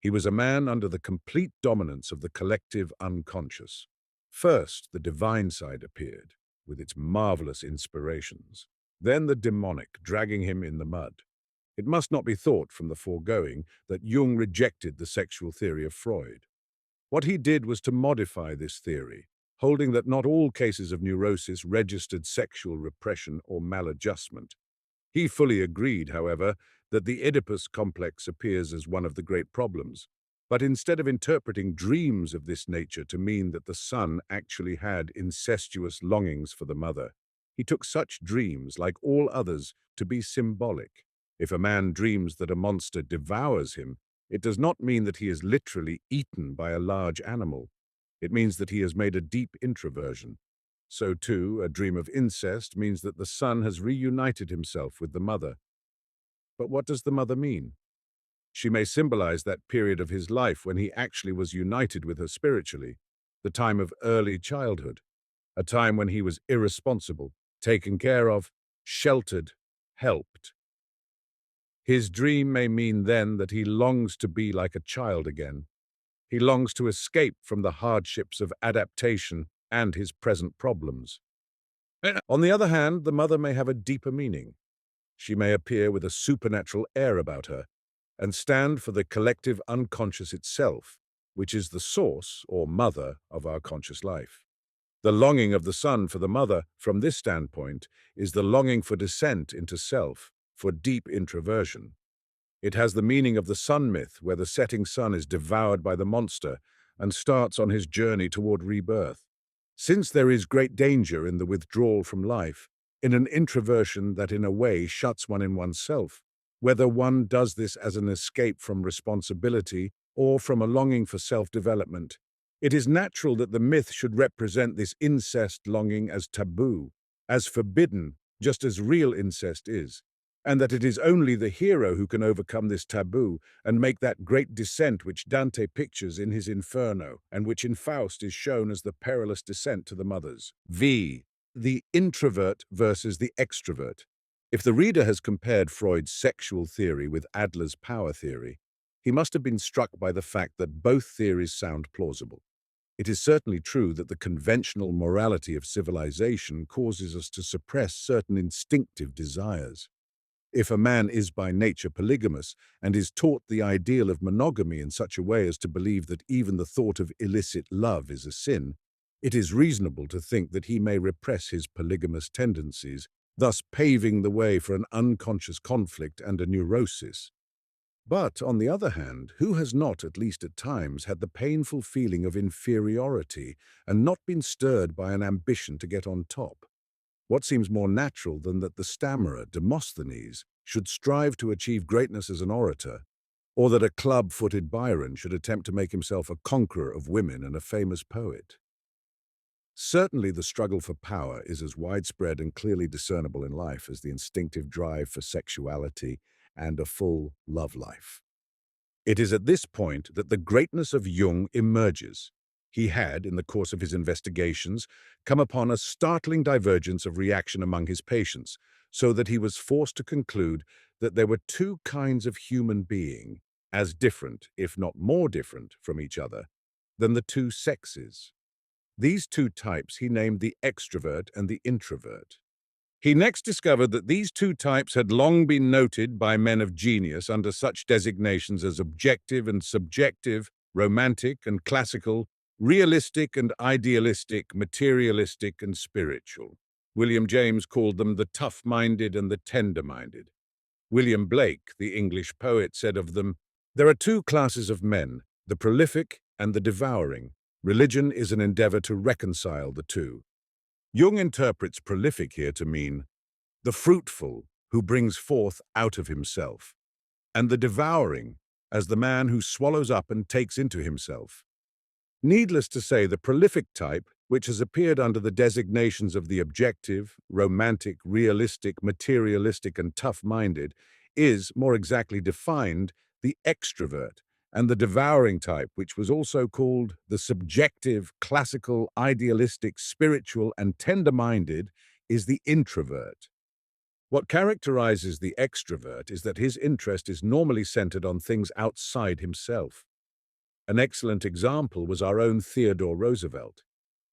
He was a man under the complete dominance of the collective unconscious. First, the divine side appeared, with its marvelous inspirations. Then the demonic, dragging him in the mud. It must not be thought from the foregoing that Jung rejected the sexual theory of Freud. What he did was to modify this theory, holding that not all cases of neurosis registered sexual repression or maladjustment. He fully agreed, however, that the Oedipus complex appears as one of the great problems. But instead of interpreting dreams of this nature to mean that the son actually had incestuous longings for the mother, he took such dreams, like all others, to be symbolic. If a man dreams that a monster devours him, it does not mean that he is literally eaten by a large animal. It means that he has made a deep introversion. So, too, a dream of incest means that the son has reunited himself with the mother. But what does the mother mean? She may symbolize that period of his life when he actually was united with her spiritually, the time of early childhood, a time when he was irresponsible, taken care of, sheltered, helped. His dream may mean then that he longs to be like a child again. He longs to escape from the hardships of adaptation and his present problems. On the other hand, the mother may have a deeper meaning. She may appear with a supernatural air about her and stand for the collective unconscious itself, which is the source or mother of our conscious life. The longing of the son for the mother, from this standpoint, is the longing for descent into self, for deep introversion. It has the meaning of the sun myth, where the setting sun is devoured by the monster and starts on his journey toward rebirth. Since there is great danger in the withdrawal from life, in an introversion that in a way shuts one in oneself, whether one does this as an escape from responsibility or from a longing for self-development, it is natural that the myth should represent this incest longing as taboo, as forbidden, just as real incest is, and that it is only the hero who can overcome this taboo and make that great descent which Dante pictures in his Inferno, and which in Faust is shown as the perilous descent to the mothers. The introvert versus the extrovert. If the reader has compared Freud's sexual theory with Adler's power theory, he must have been struck by the fact that both theories sound plausible. It is certainly true that the conventional morality of civilization causes us to suppress certain instinctive desires. If a man is by nature polygamous and is taught the ideal of monogamy in such a way as to believe that even the thought of illicit love is a sin, it is reasonable to think that he may repress his polygamous tendencies, thus paving the way for an unconscious conflict and a neurosis. But, on the other hand, who has not, at least at times, had the painful feeling of inferiority and not been stirred by an ambition to get on top? What seems more natural than that the stammerer, Demosthenes, should strive to achieve greatness as an orator, or that a club-footed Byron should attempt to make himself a conqueror of women and a famous poet? Certainly the struggle for power is as widespread and clearly discernible in life as the instinctive drive for sexuality and a full love life. It is at this point that the greatness of Jung emerges. He had, in the course of his investigations, come upon a startling divergence of reaction among his patients, so that he was forced to conclude that there were two kinds of human being, as different, if not more different, from each other, than the two sexes. These two types he named the extrovert and the introvert. He next discovered that these two types had long been noted by men of genius under such designations as objective and subjective, romantic and classical, realistic and idealistic, materialistic and spiritual. William James called them the tough-minded and the tender-minded. William Blake, the English poet, said of them, "There are two classes of men, the prolific and the devouring. Religion is an endeavor to reconcile the two." Jung interprets prolific here to mean the fruitful who brings forth out of himself, and the devouring as the man who swallows up and takes into himself. Needless to say, the prolific type, which has appeared under the designations of the objective, romantic, realistic, materialistic, and tough-minded, is, more exactly defined, the extrovert, and the devouring type, which was also called the subjective, classical, idealistic, spiritual, and tender-minded, is the introvert. What characterizes the extrovert is that his interest is normally centered on things outside himself. An excellent example was our own Theodore Roosevelt.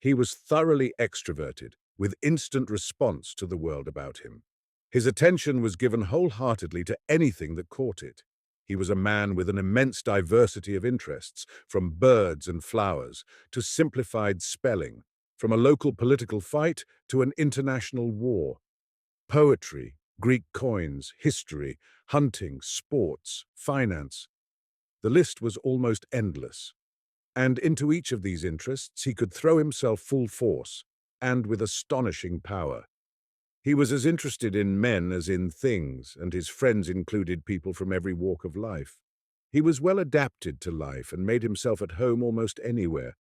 He was thoroughly extroverted, with instant response to the world about him. His attention was given wholeheartedly to anything that caught it. He was a man with an immense diversity of interests, from birds and flowers to simplified spelling, from a local political fight to an international war. Poetry, Greek coins, history, hunting, sports, finance. The list was almost endless. And into each of these interests he could throw himself full force, and with astonishing power. He was as interested in men as in things, and his friends included people from every walk of life. He was well adapted to life and made himself at home almost anywhere.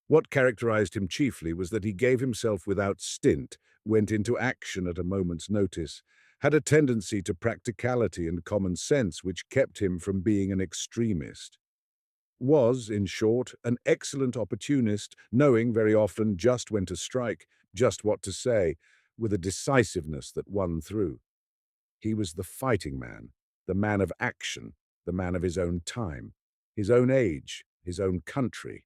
What characterized him chiefly was that he gave himself without stint, went into action at a moment's notice, had a tendency to practicality and common sense which kept him from being an extremist. Was, in short, an excellent opportunist, knowing very often just when to strike, just what to say, with a decisiveness that won through. He was the fighting man, the man of action, the man of his own time, his own age, his own country.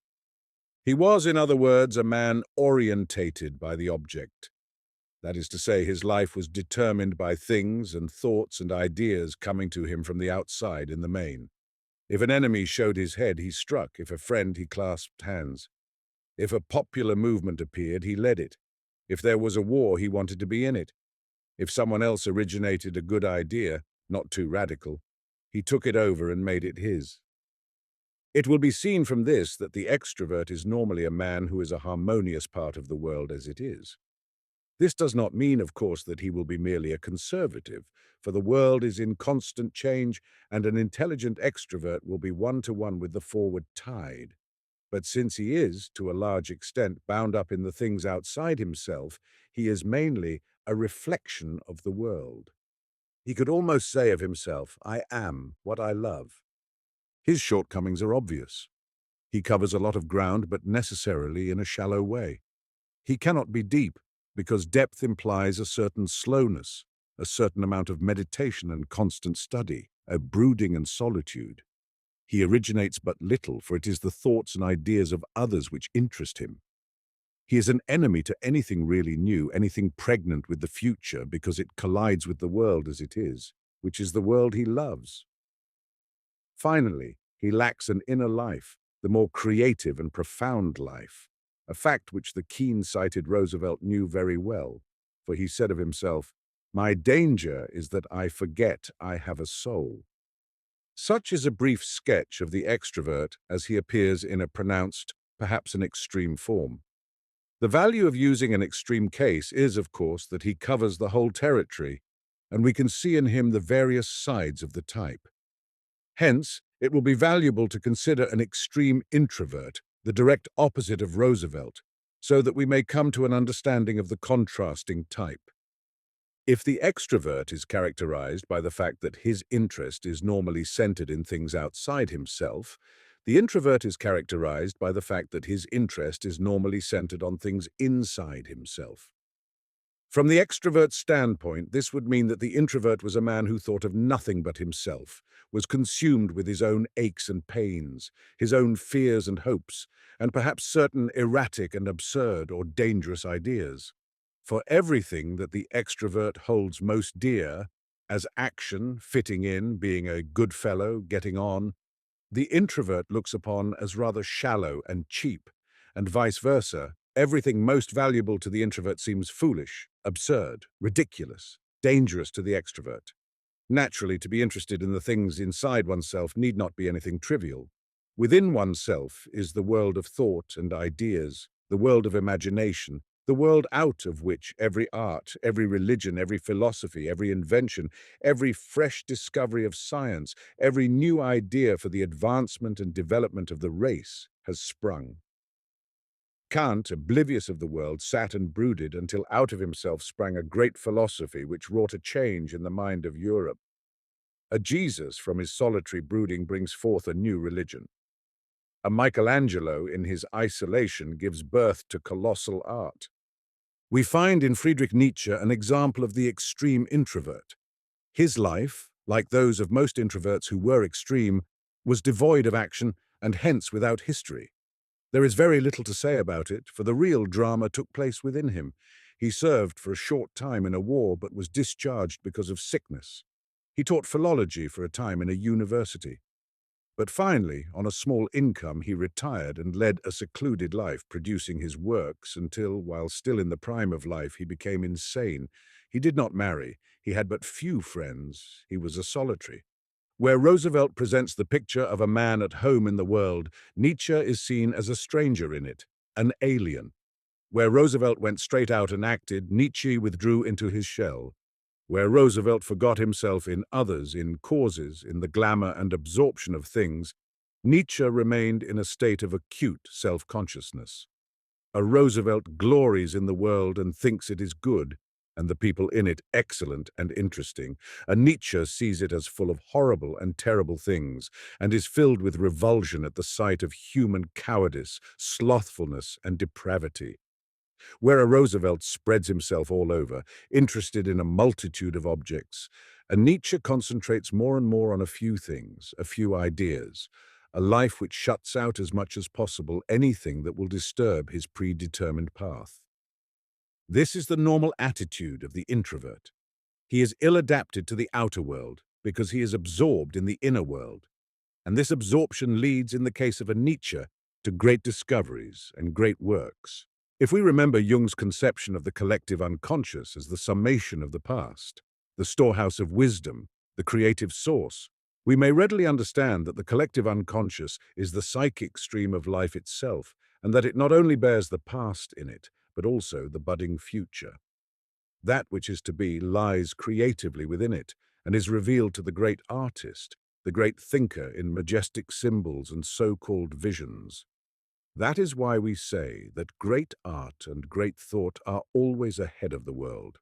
He was, in other words, a man orientated by the object. That is to say, his life was determined by things and thoughts and ideas coming to him from the outside in the main. If an enemy showed his head, he struck. If a friend, he clasped hands. If a popular movement appeared, he led it. If there was a war, he wanted to be in it. If someone else originated a good idea, not too radical, he took it over and made it his. It will be seen from this that the extrovert is normally a man who is a harmonious part of the world as it is. This does not mean, of course, that he will be merely a conservative, for the world is in constant change, and an intelligent extrovert will be one-to-one with the forward tide. But since he is, to a large extent, bound up in the things outside himself, he is mainly a reflection of the world. He could almost say of himself, "I am what I love." His shortcomings are obvious. He covers a lot of ground, but necessarily in a shallow way. He cannot be deep, because depth implies a certain slowness, a certain amount of meditation and constant study, a brooding and solitude. He originates but little, for it is the thoughts and ideas of others which interest him. He is an enemy to anything really new, anything pregnant with the future, because it collides with the world as it is, which is the world he loves. Finally, he lacks an inner life, the more creative and profound life, a fact which the keen-sighted Roosevelt knew very well, for he said of himself, "My danger is that I forget I have a soul." Such is a brief sketch of the extrovert as he appears in a pronounced, perhaps an extreme form. The value of using an extreme case is, of course, that he covers the whole territory, and we can see in him the various sides of the type. Hence, it will be valuable to consider an extreme introvert, the direct opposite of Roosevelt, so that we may come to an understanding of the contrasting type. If the extrovert is characterized by the fact that his interest is normally centered in things outside himself, the introvert is characterized by the fact that his interest is normally centered on things inside himself. From the extrovert's standpoint, this would mean that the introvert was a man who thought of nothing but himself, was consumed with his own aches and pains, his own fears and hopes, and perhaps certain erratic and absurd or dangerous ideas. For everything that the extrovert holds most dear, as action, fitting in, being a good fellow, getting on, the introvert looks upon as rather shallow and cheap, and vice versa. Everything most valuable to the introvert seems foolish, absurd, ridiculous, dangerous to the extrovert. Naturally, to be interested in the things inside oneself need not be anything trivial. Within oneself is the world of thought and ideas, the world of imagination, the world out of which every art, every religion, every philosophy, every invention, every fresh discovery of science, every new idea for the advancement and development of the race has sprung. Kant, oblivious of the world, sat and brooded until out of himself sprang a great philosophy which wrought a change in the mind of Europe. A Jesus from his solitary brooding brings forth a new religion. A Michelangelo in his isolation gives birth to colossal art. We find in Friedrich Nietzsche an example of the extreme introvert. His life, like those of most introverts who were extreme, was devoid of action and hence without history. There is very little to say about it, for the real drama took place within him. He served for a short time in a war but was discharged because of sickness. He taught philology for a time in a university. But finally, on a small income, he retired and led a secluded life, producing his works until, while still in the prime of life, he became insane. He did not marry. He had but few friends. He was a solitary. Where Roosevelt presents the picture of a man at home in the world, Nietzsche is seen as a stranger in it, an alien. Where Roosevelt went straight out and acted, Nietzsche withdrew into his shell. Where Roosevelt forgot himself in others, in causes, in the glamour and absorption of things, Nietzsche remained in a state of acute self-consciousness. A Roosevelt glories in the world and thinks it is good, and the people in it excellent and interesting. A Nietzsche sees it as full of horrible and terrible things, and is filled with revulsion at the sight of human cowardice, slothfulness, and depravity. Where a Roosevelt spreads himself all over, interested in a multitude of objects, a Nietzsche concentrates more and more on a few things, a few ideas, a life which shuts out as much as possible anything that will disturb his predetermined path. This is the normal attitude of the introvert. He is ill-adapted to the outer world because he is absorbed in the inner world, and this absorption leads, in the case of a Nietzsche, to great discoveries and great works. If we remember Jung's conception of the collective unconscious as the summation of the past, the storehouse of wisdom, the creative source, we may readily understand that the collective unconscious is the psychic stream of life itself, and that it not only bears the past in it, but also the budding future. That which is to be lies creatively within it, and is revealed to the great artist, the great thinker in majestic symbols and so-called visions. That is why we say that great art and great thought are always ahead of the world.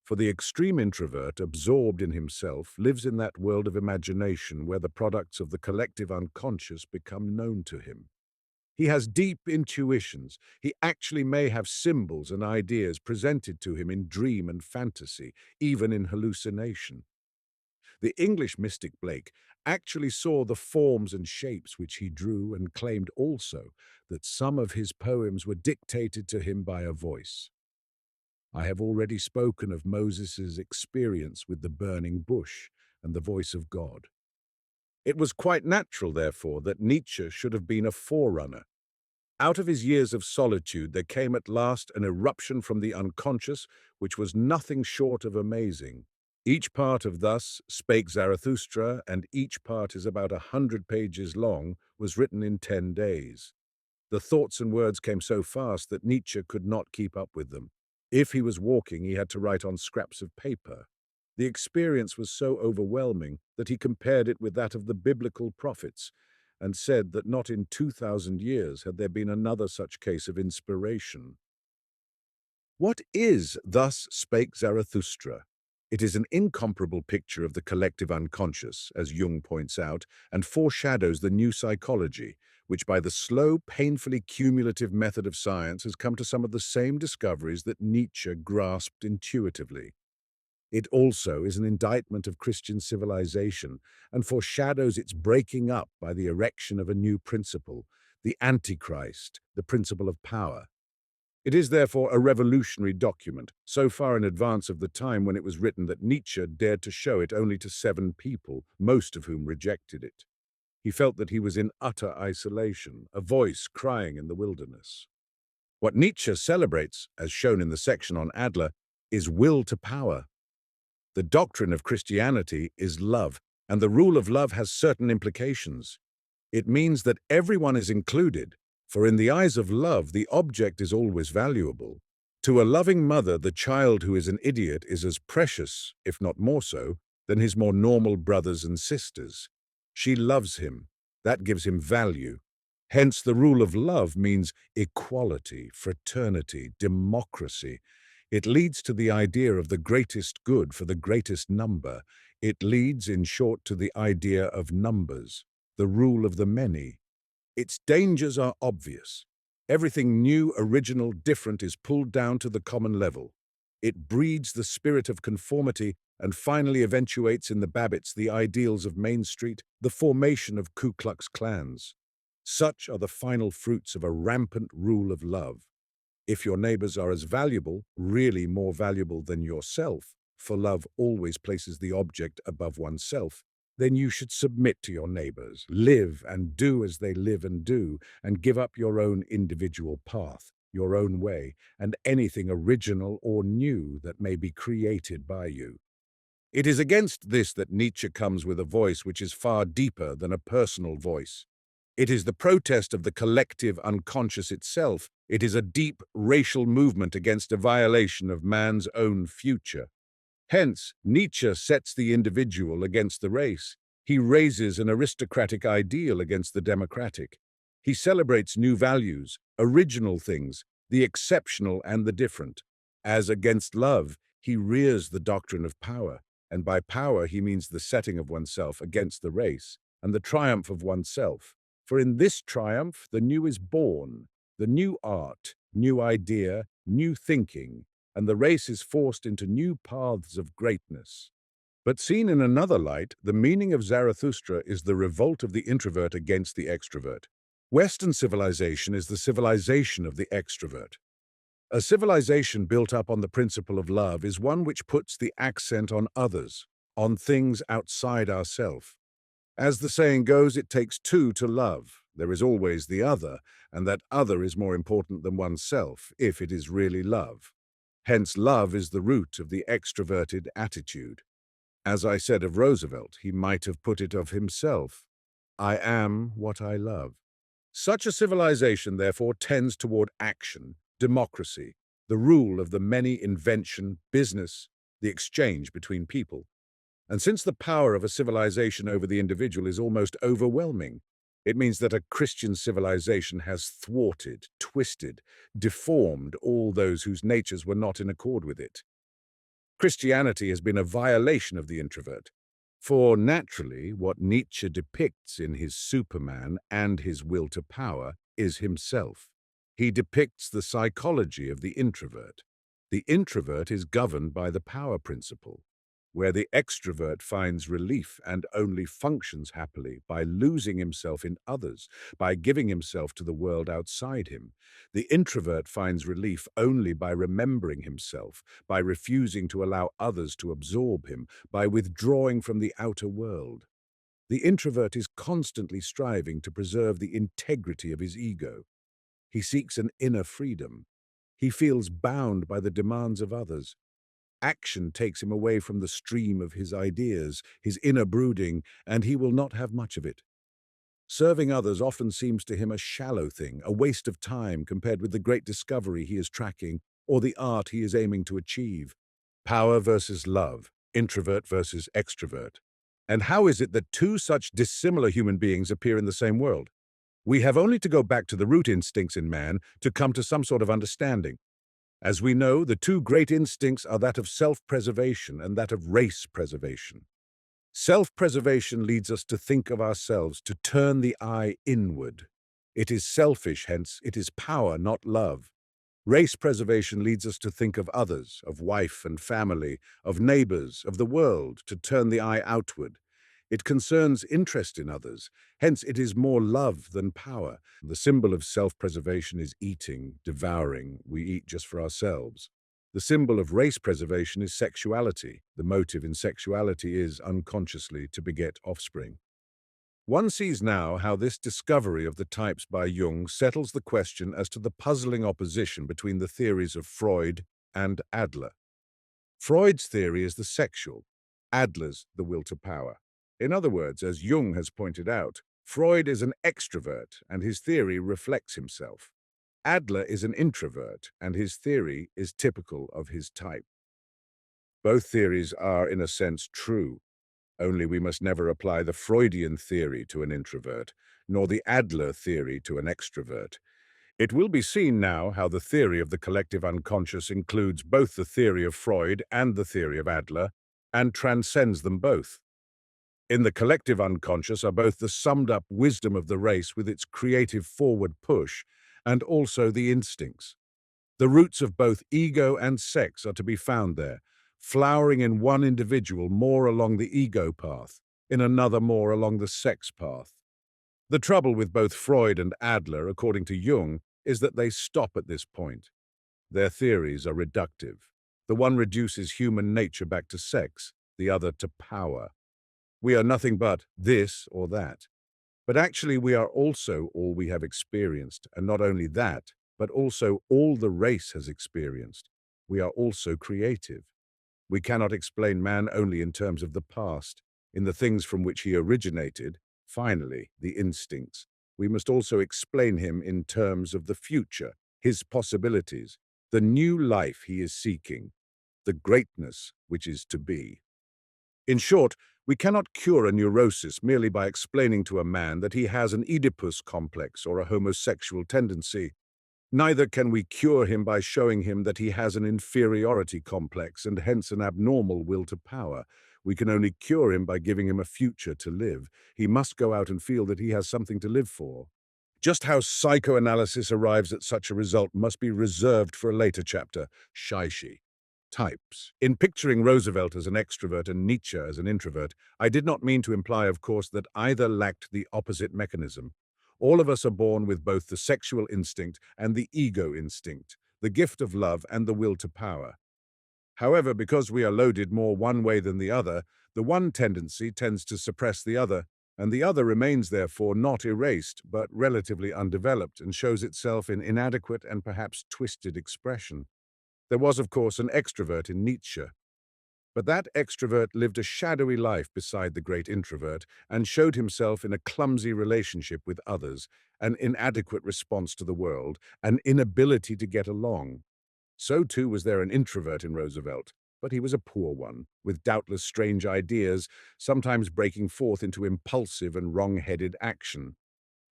For the extreme introvert, absorbed in himself, lives in that world of imagination where the products of the collective unconscious become known to him. He has deep intuitions. He actually may have symbols and ideas presented to him in dream and fantasy, even in hallucination. The English mystic Blake actually saw the forms and shapes which he drew and claimed also that some of his poems were dictated to him by a voice. I have already spoken of Moses' experience with the burning bush and the voice of God. It was quite natural, therefore, that Nietzsche should have been a forerunner. Out of his years of solitude there came at last an eruption from the unconscious which was nothing short of amazing. Each part of Thus Spake Zarathustra, and each part is about 100 pages long, was written in 10 days. The thoughts and words came so fast that Nietzsche could not keep up with them. If he was walking, he had to write on scraps of paper. The experience was so overwhelming that he compared it with that of the biblical prophets, and said that not in 2,000 years had there been another such case of inspiration. What is Thus Spake Zarathustra? It is an incomparable picture of the collective unconscious, as Jung points out, and foreshadows the new psychology, which by the slow, painfully cumulative method of science has come to some of the same discoveries that Nietzsche grasped intuitively. It also is an indictment of Christian civilization and foreshadows its breaking up by the erection of a new principle, the Antichrist, the principle of power. It is therefore a revolutionary document, so far in advance of the time when it was written that Nietzsche dared to show it only to 7 people, most of whom rejected it. He felt that he was in utter isolation, a voice crying in the wilderness. What Nietzsche celebrates, as shown in the section on Adler, is will to power. The doctrine of Christianity is love, and the rule of love has certain implications. It means that everyone is included, for in the eyes of love, the object is always valuable. To a loving mother, the child who is an idiot is as precious, if not more so, than his more normal brothers and sisters. She loves him. That gives him value. Hence, the rule of love means equality, fraternity, democracy. It leads to the idea of the greatest good for the greatest number. It leads, in short, to the idea of numbers, the rule of the many. Its dangers are obvious. Everything new, original, different is pulled down to the common level. It breeds the spirit of conformity and finally eventuates in the Babbitts the ideals of Main Street, the formation of Ku Klux Klans. Such are the final fruits of a rampant rule of love. If your neighbors are as valuable, really more valuable than yourself, for love always places the object above oneself, then you should submit to your neighbors, live and do as they live and do, and give up your own individual path, your own way, and anything original or new that may be created by you. It is against this that Nietzsche comes with a voice which is far deeper than a personal voice. It is the protest of the collective unconscious itself. It is a deep racial movement against a violation of man's own future. Hence, Nietzsche sets the individual against the race. He raises an aristocratic ideal against the democratic. He celebrates new values, original things, the exceptional and the different. As against love, he rears the doctrine of power, and by power he means the setting of oneself against the race, and the triumph of oneself. For in this triumph the new is born, the new art, new idea, new thinking, and the race is forced into new paths of greatness. But seen in another light, the meaning of Zarathustra is the revolt of the introvert against the extrovert. Western civilization is the civilization of the extrovert. A civilization built up on the principle of love is one which puts the accent on others, on things outside ourself. As the saying goes, it takes two to love. There is always the other, and that other is more important than oneself, if it is really love. Hence, love is the root of the extroverted attitude. As I said of Roosevelt, he might have put it of himself, "I am what I love." Such a civilization, therefore, tends toward action, democracy, the rule of the many, invention, business, the exchange between people. And since the power of a civilization over the individual is almost overwhelming, it means that a Christian civilization has thwarted, twisted, deformed all those whose natures were not in accord with it. Christianity has been a violation of the introvert. For naturally, what Nietzsche depicts in his Superman and his will to power is himself. He depicts the psychology of the introvert. The introvert is governed by the power principle, where the extrovert finds relief and only functions happily by losing himself in others, by giving himself to the world outside him. The introvert finds relief only by remembering himself, by refusing to allow others to absorb him, by withdrawing from the outer world. The introvert is constantly striving to preserve the integrity of his ego. He seeks an inner freedom. He feels bound by the demands of others. Action takes him away from the stream of his ideas, his inner brooding, and he will not have much of it. Serving others often seems to him a shallow thing, a waste of time compared with the great discovery he is tracking or the art he is aiming to achieve. Power versus love, introvert versus extrovert. And how is it that two such dissimilar human beings appear in the same world? We have only to go back to the root instincts in man to come to some sort of understanding. As we know, the two great instincts are that of self-preservation and that of race preservation. Self-preservation leads us to think of ourselves, to turn the eye inward. It is selfish, hence it is power, not love. Race preservation leads us to think of others, of wife and family, of neighbors, of the world, to turn the eye outward. It concerns interest in others, hence it is more love than power. The symbol of self-preservation is eating, devouring. We eat just for ourselves. The symbol of race preservation is sexuality. The motive in sexuality is, unconsciously, to beget offspring. One sees now how this discovery of the types by Jung settles the question as to the puzzling opposition between the theories of Freud and Adler. Freud's theory is the sexual, Adler's the will to power. In other words, as Jung has pointed out, Freud is an extrovert and his theory reflects himself. Adler is an introvert and his theory is typical of his type. Both theories are, in a sense, true, only we must never apply the Freudian theory to an introvert, nor the Adler theory to an extrovert. It will be seen now how the theory of the collective unconscious includes both the theory of Freud and the theory of Adler, and transcends them both. In the collective unconscious are both the summed-up wisdom of the race with its creative forward push, and also the instincts. The roots of both ego and sex are to be found there, flowering in one individual more along the ego path, in another more along the sex path. The trouble with both Freud and Adler, according to Jung, is that they stop at this point. Their theories are reductive. The one reduces human nature back to sex, the other to power. We are nothing but this or that. But actually we are also all we have experienced, and not only that, but also all the race has experienced. We are also creative. We cannot explain man only in terms of the past, in the things from which he originated, finally, the instincts. We must also explain him in terms of the future, his possibilities, the new life he is seeking, the greatness which is to be. In short, we cannot cure a neurosis merely by explaining to a man that he has an Oedipus complex or a homosexual tendency. Neither can we cure him by showing him that he has an inferiority complex and hence an abnormal will to power. We can only cure him by giving him a future to live. He must go out and feel that he has something to live for. Just how psychoanalysis arrives at such a result must be reserved for a later chapter. Shishi. Types. In picturing Roosevelt as an extrovert and Nietzsche as an introvert, I did not mean to imply, of course, that either lacked the opposite mechanism. All of us are born with both the sexual instinct and the ego instinct, the gift of love and the will to power. However, because we are loaded more one way than the other, the one tendency tends to suppress the other, and the other remains therefore not erased, but relatively undeveloped and shows itself in inadequate and perhaps twisted expression. There was, of course, an extrovert in Nietzsche, but that extrovert lived a shadowy life beside the great introvert and showed himself in a clumsy relationship with others, an inadequate response to the world, an inability to get along. So too was there an introvert in Roosevelt, but he was a poor one, with doubtless strange ideas, sometimes breaking forth into impulsive and wrong-headed action.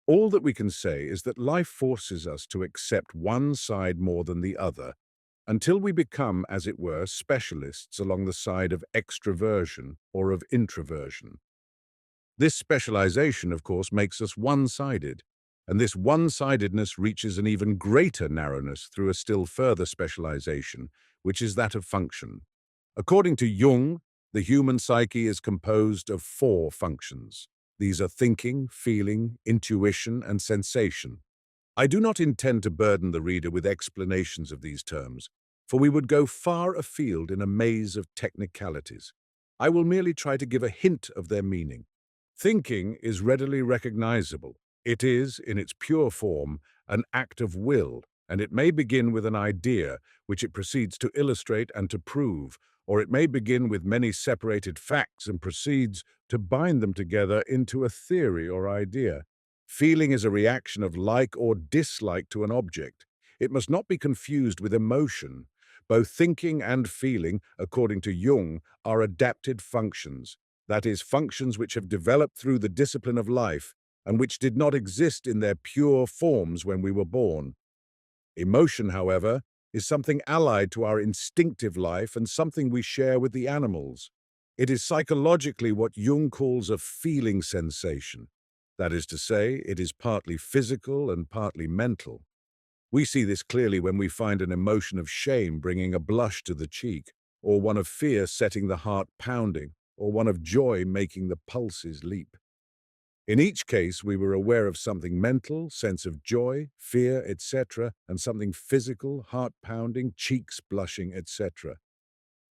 All that we can say is that life forces us to accept one side more than the other, until we become, as it were, specialists along the side of extroversion or of introversion. This specialization, of course, makes us one-sided, and this one-sidedness reaches an even greater narrowness through a still further specialization, which is that of function. According to Jung, the human psyche is composed of 4 functions. These are thinking, feeling, intuition, and sensation. I do not intend to burden the reader with explanations of these terms, for we would go far afield in a maze of technicalities. I will merely try to give a hint of their meaning. Thinking is readily recognizable. It is, in its pure form, an act of will, and it may begin with an idea, which it proceeds to illustrate and to prove, or it may begin with many separated facts and proceeds to bind them together into a theory or idea. Feeling is a reaction of like or dislike to an object. It must not be confused with emotion. Both thinking and feeling, according to Jung, are adapted functions, that is, functions which have developed through the discipline of life and which did not exist in their pure forms when we were born. Emotion, however, is something allied to our instinctive life and something we share with the animals. It is psychologically what Jung calls a feeling sensation. That is to say, it is partly physical and partly mental. We see this clearly when we find an emotion of shame bringing a blush to the cheek, or one of fear setting the heart pounding, or one of joy making the pulses leap. In each case, we were aware of something mental, sense of joy, fear, etc., and something physical, heart pounding, cheeks blushing, etc.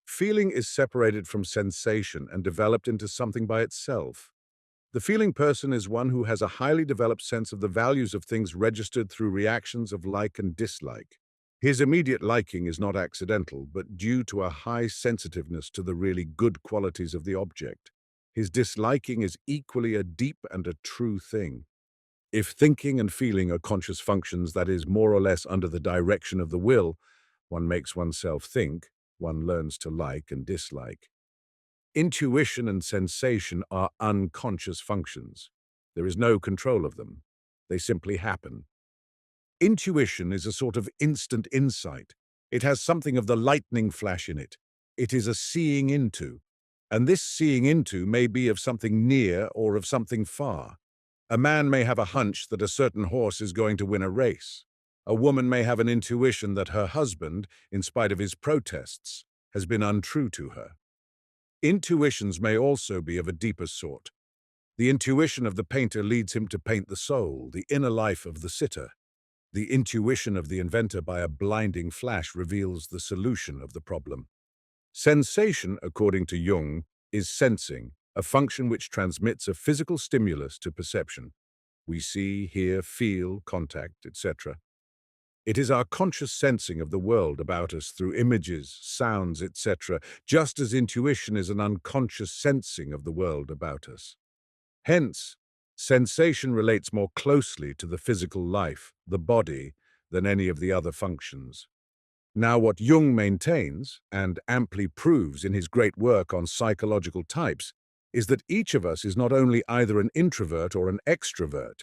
Feeling is separated from sensation and developed into something by itself. The feeling person is one who has a highly developed sense of the values of things registered through reactions of like and dislike. His immediate liking is not accidental, but due to a high sensitiveness to the really good qualities of the object. His disliking is equally a deep and a true thing. If thinking and feeling are conscious functions that is more or less under the direction of the will, one makes oneself think, one learns to like and dislike. Intuition and sensation are unconscious functions. There is no control of them. They simply happen. Intuition is a sort of instant insight. It has something of the lightning flash in it. It is a seeing into. And this seeing into may be of something near or of something far. A man may have a hunch that a certain horse is going to win a race. A woman may have an intuition that her husband, in spite of his protests, has been untrue to her. Intuitions may also be of a deeper sort. The intuition of the painter leads him to paint the soul, the inner life of the sitter. The intuition of the inventor by a blinding flash reveals the solution of the problem. Sensation, according to Jung, is sensing, a function which transmits a physical stimulus to perception. We see, hear, feel, contact, etc. It is our conscious sensing of the world about us through images, sounds, etc., just as intuition is an unconscious sensing of the world about us. Hence, sensation relates more closely to the physical life, the body, than any of the other functions. Now, what Jung maintains, and amply proves in his great work on psychological types, is that each of us is not only either an introvert or an extrovert,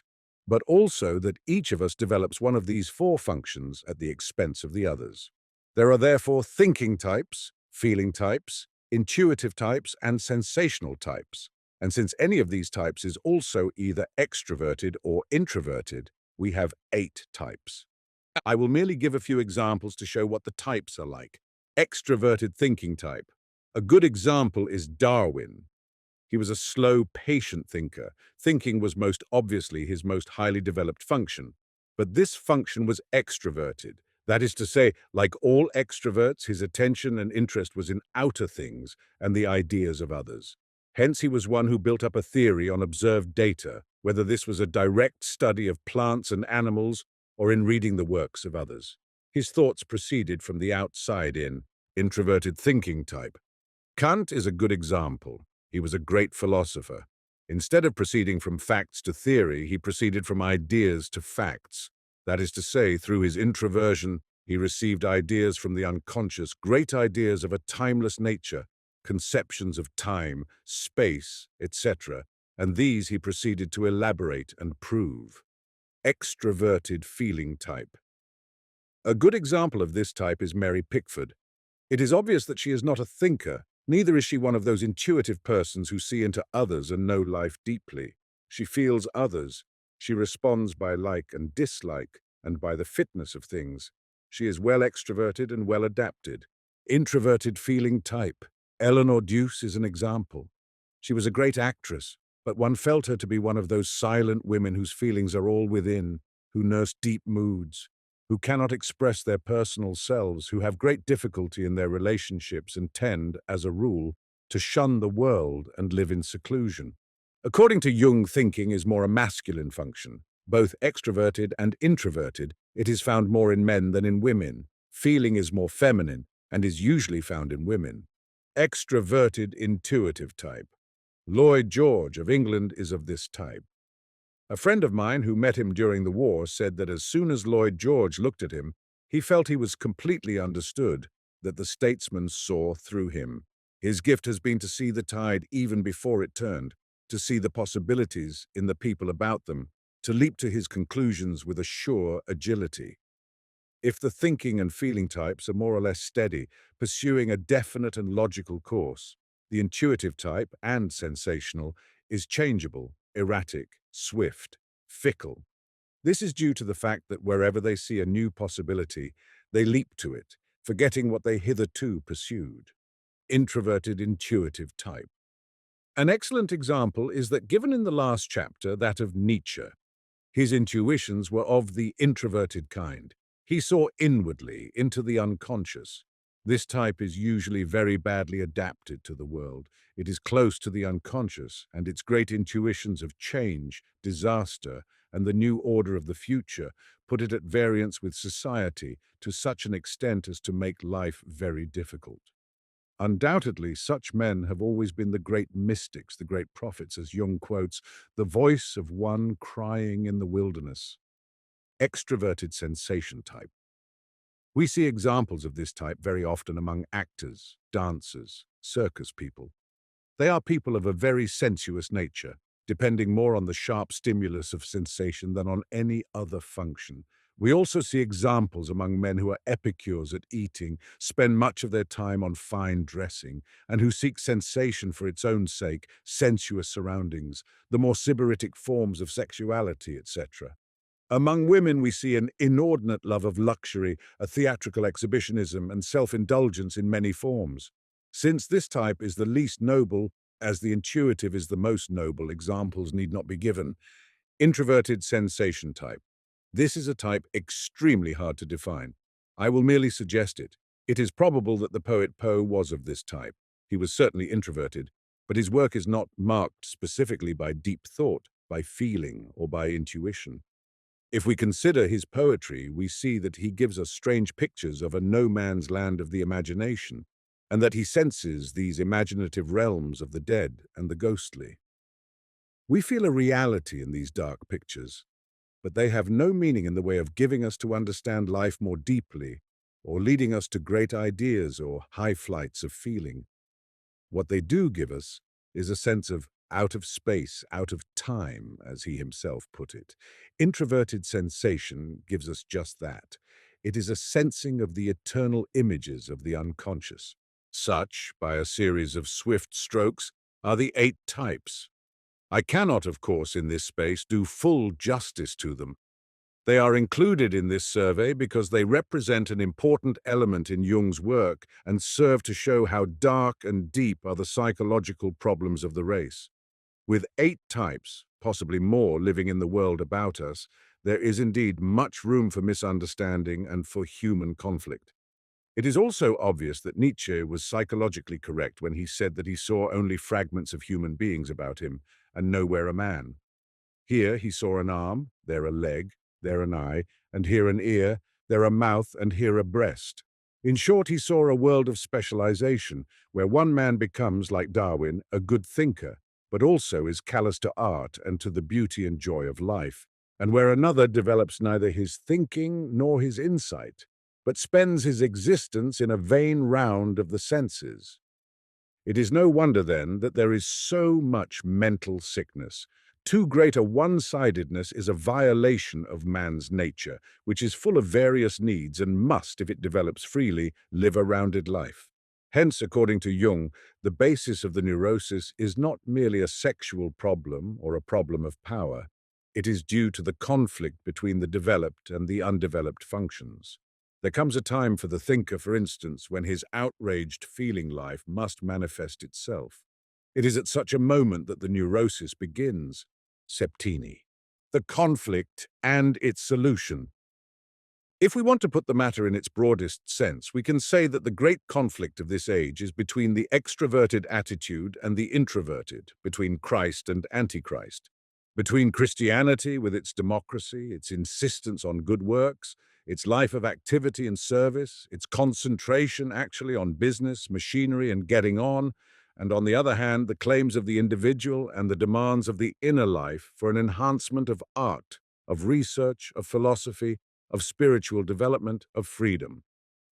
but also that each of us develops one of these four functions at the expense of the others. There are therefore thinking types, feeling types, intuitive types, and sensational types. And since any of these types is also either extroverted or introverted, we have 8 types. I will merely give a few examples to show what the types are like. Extroverted thinking type. A good example is Darwin. He was a slow, patient thinker. Thinking was most obviously his most highly developed function. But this function was extroverted. That is to say, like all extroverts, his attention and interest was in outer things and the ideas of others. Hence, he was one who built up a theory on observed data, whether this was a direct study of plants and animals or in reading the works of others. His thoughts proceeded from the outside in, introverted thinking type. Kant is a good example. He was a great philosopher. Instead of proceeding from facts to theory, he proceeded from ideas to facts. That is to say, through his introversion, he received ideas from the unconscious, great ideas of a timeless nature, conceptions of time, space, etc., and these he proceeded to elaborate and prove. Extroverted feeling type. A good example of this type is Mary Pickford. It is obvious that she is not a thinker, neither is she one of those intuitive persons who see into others and know life deeply. She feels others. She responds by like and dislike, and by the fitness of things. She is well extroverted and well adapted. Introverted feeling type. Eleanor Duse is an example. She was a great actress, but one felt her to be one of those silent women whose feelings are all within, who nurse deep moods, who cannot express their personal selves, who have great difficulty in their relationships and tend, as a rule, to shun the world and live in seclusion. According to Jung, thinking is more a masculine function. Both extroverted and introverted, it is found more in men than in women. Feeling is more feminine and is usually found in women. Extroverted intuitive type. Lloyd George of England is of this type. A friend of mine who met him during the war said that as soon as Lloyd George looked at him, he felt he was completely understood, that the statesman saw through him. His gift has been to see the tide even before it turned, to see the possibilities in the people about them, to leap to his conclusions with a sure agility. If the thinking and feeling types are more or less steady, pursuing a definite and logical course, the intuitive type and sensational is changeable, erratic, swift, fickle. This is due to the fact that wherever they see a new possibility, they leap to it, forgetting what they hitherto pursued. Introverted intuitive type. An excellent example is that given in the last chapter, that of Nietzsche. His intuitions were of the introverted kind. He saw inwardly into the unconscious. This type is usually very badly adapted to the world. It is close to the unconscious, and its great intuitions of change, disaster, and the new order of the future put it at variance with society to such an extent as to make life very difficult. Undoubtedly, such men have always been the great mystics, the great prophets, as Jung quotes, the voice of one crying in the wilderness. Extroverted sensation type. We see examples of this type very often among actors, dancers, circus people. They are people of a very sensuous nature, depending more on the sharp stimulus of sensation than on any other function. We also see examples among men who are epicures at eating, spend much of their time on fine dressing, and who seek sensation for its own sake, sensuous surroundings, the more sybaritic forms of sexuality, etc. Among women, we see an inordinate love of luxury, a theatrical exhibitionism, and self-indulgence in many forms. Since this type is the least noble, as the intuitive is the most noble, examples need not be given. Introverted sensation type. This is a type extremely hard to define. I will merely suggest it. It is probable that the poet Poe was of this type. He was certainly introverted, but his work is not marked specifically by deep thought, by feeling, or by intuition. If we consider his poetry, we see that he gives us strange pictures of a no-man's land of the imagination, and that he senses these imaginative realms of the dead and the ghostly. We feel a reality in these dark pictures, but they have no meaning in the way of giving us to understand life more deeply, or leading us to great ideas or high flights of feeling. What they do give us is a sense of out of space, out of time, as he himself put it. Introverted sensation gives us just that. It is a sensing of the eternal images of the unconscious. Such, by a series of swift strokes, are the 8 types. I cannot, of course, in this space do full justice to them. They are included in this survey because they represent an important element in Jung's work and serve to show how dark and deep are the psychological problems of the race. With 8 types, possibly more, living in the world about us, there is indeed much room for misunderstanding and for human conflict. It is also obvious that Nietzsche was psychologically correct when he said that he saw only fragments of human beings about him and nowhere a man. Here he saw an arm, there a leg, there an eye, and here an ear, there a mouth, and here a breast. In short, he saw a world of specialization, where one man becomes, like Darwin, a good thinker, but also is callous to art and to the beauty and joy of life, and where another develops neither his thinking nor his insight, but spends his existence in a vain round of the senses. It is no wonder, then, that there is so much mental sickness. Too great a one-sidedness is a violation of man's nature, which is full of various needs and must, if it develops freely, live a rounded life. Hence, according to Jung, the basis of the neurosis is not merely a sexual problem or a problem of power. It is due to the conflict between the developed and the undeveloped functions. There comes a time for the thinker, for instance, when his outraged feeling life must manifest itself. It is at such a moment that the neurosis begins. Septini. The conflict and its solution. If we want to put the matter in its broadest sense, we can say that the great conflict of this age is between the extroverted attitude and the introverted, between Christ and Antichrist, between Christianity with its democracy, its insistence on good works, its life of activity and service, its concentration actually on business, machinery, and getting on, and on the other hand, the claims of the individual and the demands of the inner life for an enhancement of art, of research, of philosophy, of spiritual development, of freedom.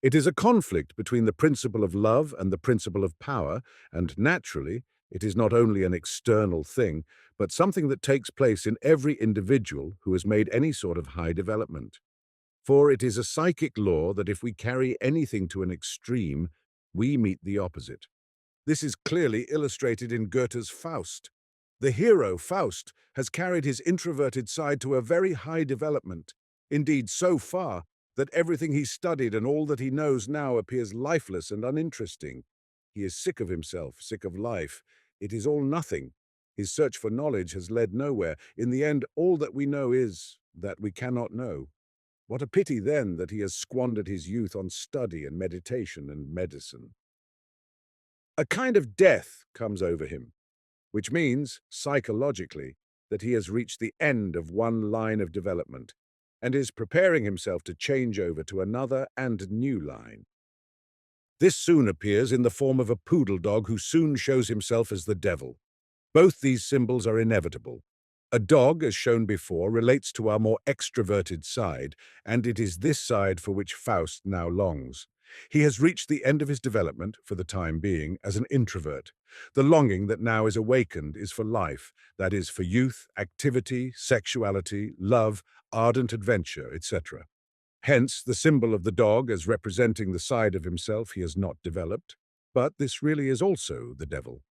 It is a conflict between the principle of love and the principle of power, and naturally, it is not only an external thing, but something that takes place in every individual who has made any sort of high development. For it is a psychic law that if we carry anything to an extreme, we meet the opposite. This is clearly illustrated in Goethe's Faust. The hero, Faust, has carried his introverted side to a very high development, indeed so far that everything he studied and all that he knows now appears lifeless and uninteresting. He is sick of himself, sick of life. It is all nothing. His search for knowledge has led nowhere. In the end, all that we know is that we cannot know. What a pity, then, that he has squandered his youth on study and meditation and medicine. A kind of death comes over him, which means, psychologically, that he has reached the end of one line of development and is preparing himself to change over to another and new line. This soon appears in the form of a poodle dog who soon shows himself as the devil. Both these symbols are inevitable. A dog, as shown before, relates to our more extroverted side, and it is this side for which Faust now longs. He has reached the end of his development, for the time being, as an introvert. The longing that now is awakened is for life, that is, for youth, activity, sexuality, love, ardent adventure, etc. Hence, the symbol of the dog as representing the side of himself he has not developed. But this really is also the devil.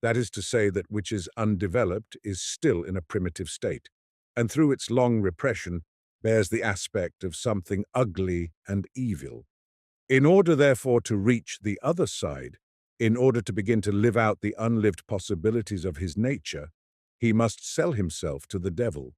That is to say that which is undeveloped is still in a primitive state, and through its long repression bears the aspect of something ugly and evil. In order, therefore, to reach the other side, in order to begin to live out the unlived possibilities of his nature, he must sell himself to the devil.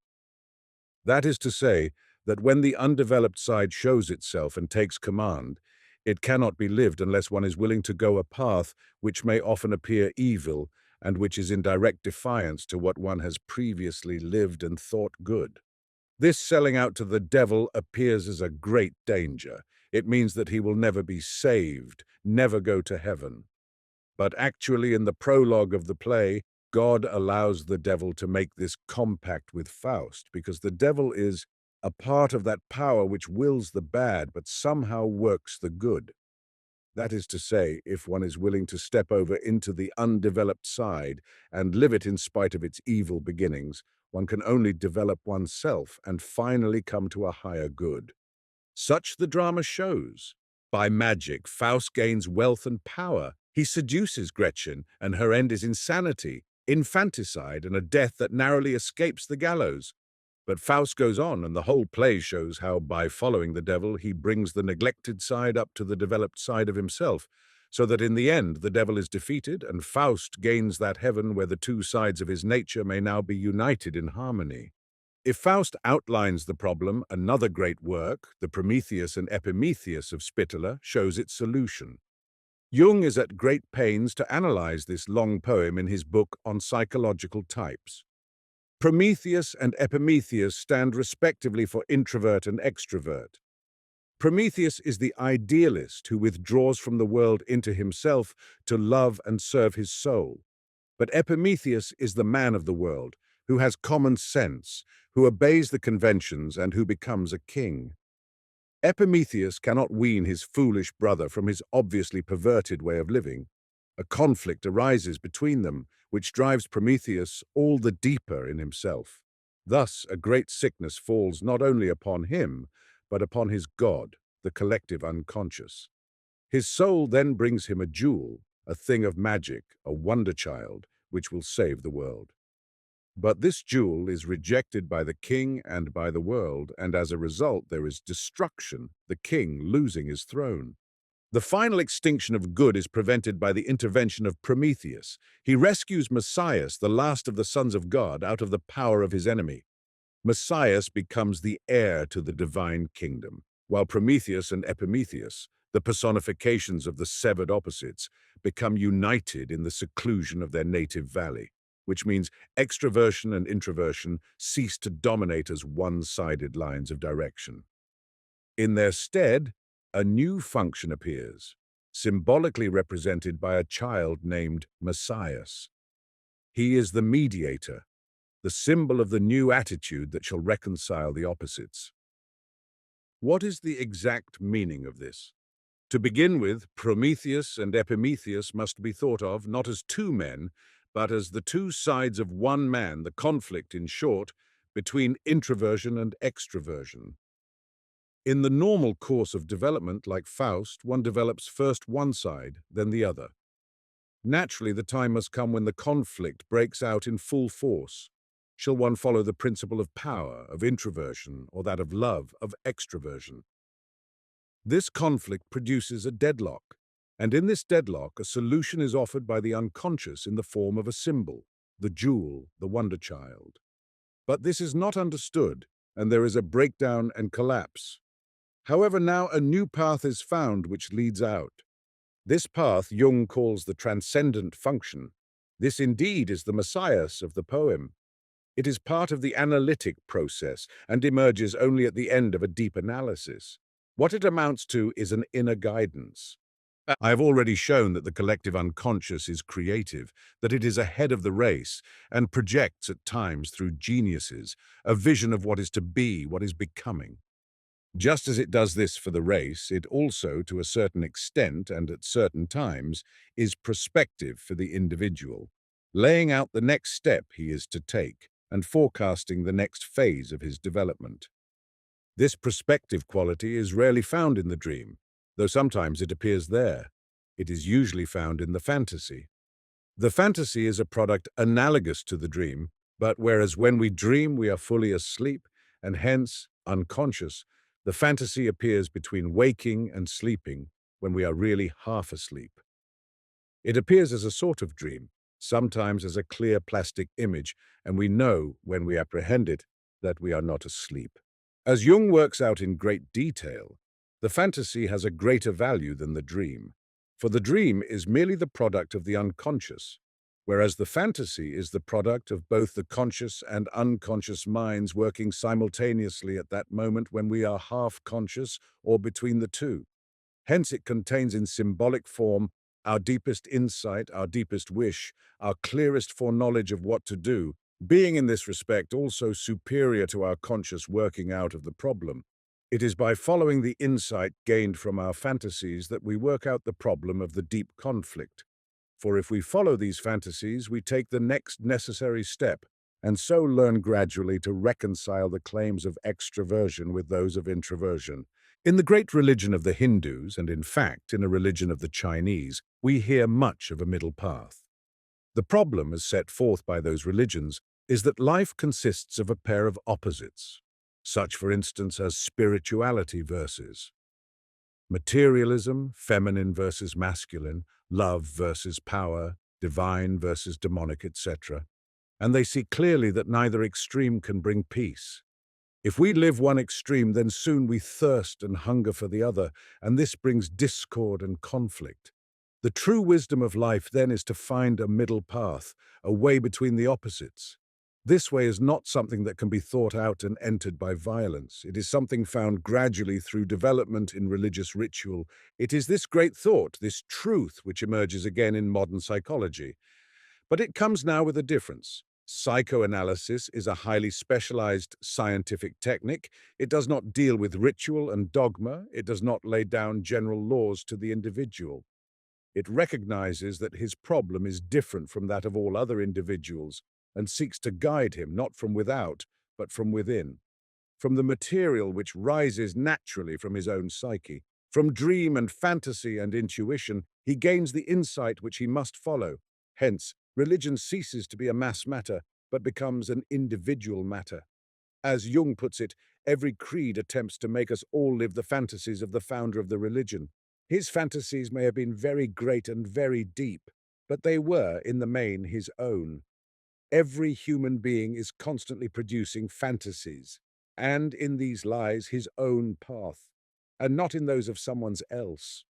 That is to say, that when the undeveloped side shows itself and takes command, it cannot be lived unless one is willing to go a path which may often appear evil and which is in direct defiance to what one has previously lived and thought good. This selling out to the devil appears as a great danger. It means that he will never be saved, never go to heaven. But actually, in the prologue of the play, God allows the devil to make this compact with Faust, because the devil is a part of that power which wills the bad but somehow works the good. That is to say, if one is willing to step over into the undeveloped side and live it in spite of its evil beginnings, one can only develop oneself and finally come to a higher good. Such the drama shows. By magic, Faust gains wealth and power. He seduces Gretchen, and her end is insanity, infanticide, and a death that narrowly escapes the gallows. But Faust goes on, and the whole play shows how, by following the devil, he brings the neglected side up to the developed side of himself, so that in the end the devil is defeated, and Faust gains that heaven where the two sides of his nature may now be united in harmony. If Faust outlines the problem, another great work, the Prometheus and Epimetheus of Spitaler, shows its solution. Jung is at great pains to analyze this long poem in his book on psychological types. Prometheus and Epimetheus stand respectively for introvert and extrovert. Prometheus is the idealist who withdraws from the world into himself to love and serve his soul. But Epimetheus is the man of the world, who has common sense, who obeys the conventions, and who becomes a king. Epimetheus cannot wean his foolish brother from his obviously perverted way of living. A conflict arises between them, which drives Prometheus all the deeper in himself. Thus, a great sickness falls not only upon him, but upon his God, the collective unconscious. His soul then brings him a jewel, a thing of magic, a wonder child, which will save the world. But this jewel is rejected by the king and by the world, and as a result there is destruction, the king losing his throne. The final extinction of good is prevented by the intervention of Prometheus. He rescues Messias, the last of the sons of God, out of the power of his enemy. Messias becomes the heir to the divine kingdom, while Prometheus and Epimetheus, the personifications of the severed opposites, become united in the seclusion of their native valley, which means extroversion and introversion cease to dominate as one-sided lines of direction. In their stead, a new function appears, symbolically represented by a child named Messias. He is the mediator, the symbol of the new attitude that shall reconcile the opposites. What is the exact meaning of this? To begin with, Prometheus and Epimetheus must be thought of not as two men, but as the two sides of one man, the conflict, in short, between introversion and extroversion. In the normal course of development, like Faust, one develops first one side, then the other. Naturally, the time must come when the conflict breaks out in full force. Shall one follow the principle of power, of introversion, or that of love, of extroversion? This conflict produces a deadlock, and in this deadlock a solution is offered by the unconscious in the form of a symbol, the jewel, the wonder child. But this is not understood, and there is a breakdown and collapse. However, now a new path is found which leads out. This path Jung calls the transcendent function. This indeed is the Messias of the poem. It is part of the analytic process and emerges only at the end of a deep analysis. What it amounts to is an inner guidance. I have already shown that the collective unconscious is creative, that it is ahead of the race, and projects at times through geniuses a vision of what is to be, what is becoming. Just as it does this for the race, it also, to a certain extent and at certain times, is prospective for the individual, laying out the next step he is to take and forecasting the next phase of his development. This prospective quality is rarely found in the dream, though sometimes it appears there. It is usually found in the fantasy. The fantasy is a product analogous to the dream, but whereas when we dream we are fully asleep and hence unconscious, the fantasy appears between waking and sleeping when we are really half asleep. It appears as a sort of dream, sometimes as a clear plastic image, and we know when we apprehend it that we are not asleep. As Jung works out in great detail, the fantasy has a greater value than the dream, for the dream is merely the product of the unconscious, whereas the fantasy is the product of both the conscious and unconscious minds working simultaneously at that moment when we are half conscious or between the two. Hence it contains in symbolic form our deepest insight, our deepest wish, our clearest foreknowledge of what to do, being in this respect also superior to our conscious working out of the problem. It is by following the insight gained from our fantasies that we work out the problem of the deep conflict. For if we follow these fantasies, we take the next necessary step, and so learn gradually to reconcile the claims of extroversion with those of introversion. In the great religion of the Hindus, and in fact in a religion of the Chinese, we hear much of a middle path. The problem, as set forth by those religions, is that life consists of a pair of opposites, such for instance as spirituality versus materialism, feminine versus masculine, love versus power, divine versus demonic, etc. And they see clearly that neither extreme can bring peace. If we live one extreme, then soon we thirst and hunger for the other, and this brings discord and conflict. The true wisdom of life then is to find a middle path, a way between the opposites. This way is not something that can be thought out and entered by violence. It is something found gradually through development in religious ritual. It is this great thought, this truth, which emerges again in modern psychology. But it comes now with a difference. Psychoanalysis is a highly specialized scientific technique. It does not deal with ritual and dogma. It does not lay down general laws to the individual. It recognizes that his problem is different from that of all other individuals and seeks to guide him not from without, but from within, from the material which rises naturally from his own psyche. From dream and fantasy and intuition, he gains the insight which he must follow. Hence, religion ceases to be a mass matter, but becomes an individual matter. As Jung puts it, every creed attempts to make us all live the fantasies of the founder of the religion. His fantasies may have been very great and very deep, but they were, in the main, his own. Every human being is constantly producing fantasies, and in these lies his own path, and not in those of someone else.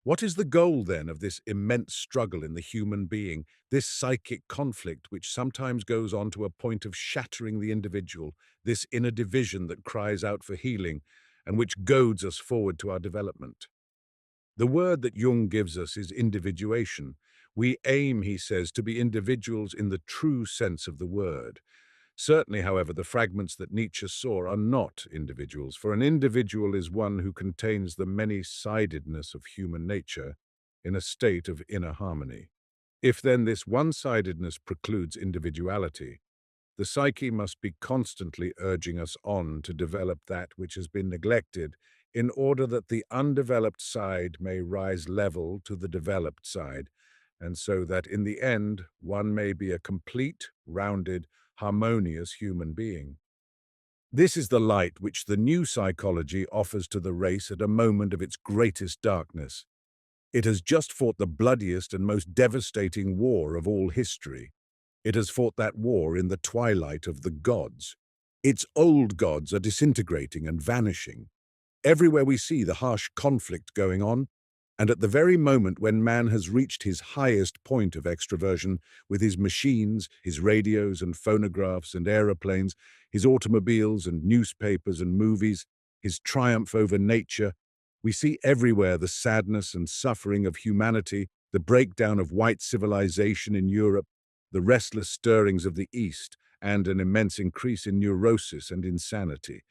What is the goal, then, of this immense struggle in the human being, this psychic conflict which sometimes goes on to a point of shattering the individual, this inner division that cries out for healing, and which goads us forward to our development? The word that Jung gives us is individuation. We aim, he says, to be individuals in the true sense of the word. Certainly, however, the fragments that Nietzsche saw are not individuals, for an individual is one who contains the many-sidedness of human nature in a state of inner harmony. If then this one-sidedness precludes individuality, the psyche must be constantly urging us on to develop that which has been neglected in order that the undeveloped side may rise level to the developed side, and so that in the end one may be a complete, rounded, harmonious human being. This is the light which the new psychology offers to the race at a moment of its greatest darkness. It has just fought the bloodiest and most devastating war of all history. It has fought that war in the twilight of the gods. Its old gods are disintegrating and vanishing. Everywhere we see the harsh conflict going on, and at the very moment when man has reached his highest point of extroversion, with his machines, his radios and phonographs and aeroplanes, his automobiles and newspapers and movies, his triumph over nature, we see everywhere the sadness and suffering of humanity, the breakdown of white civilization in Europe, the restless stirrings of the East, and an immense increase in neurosis and insanity.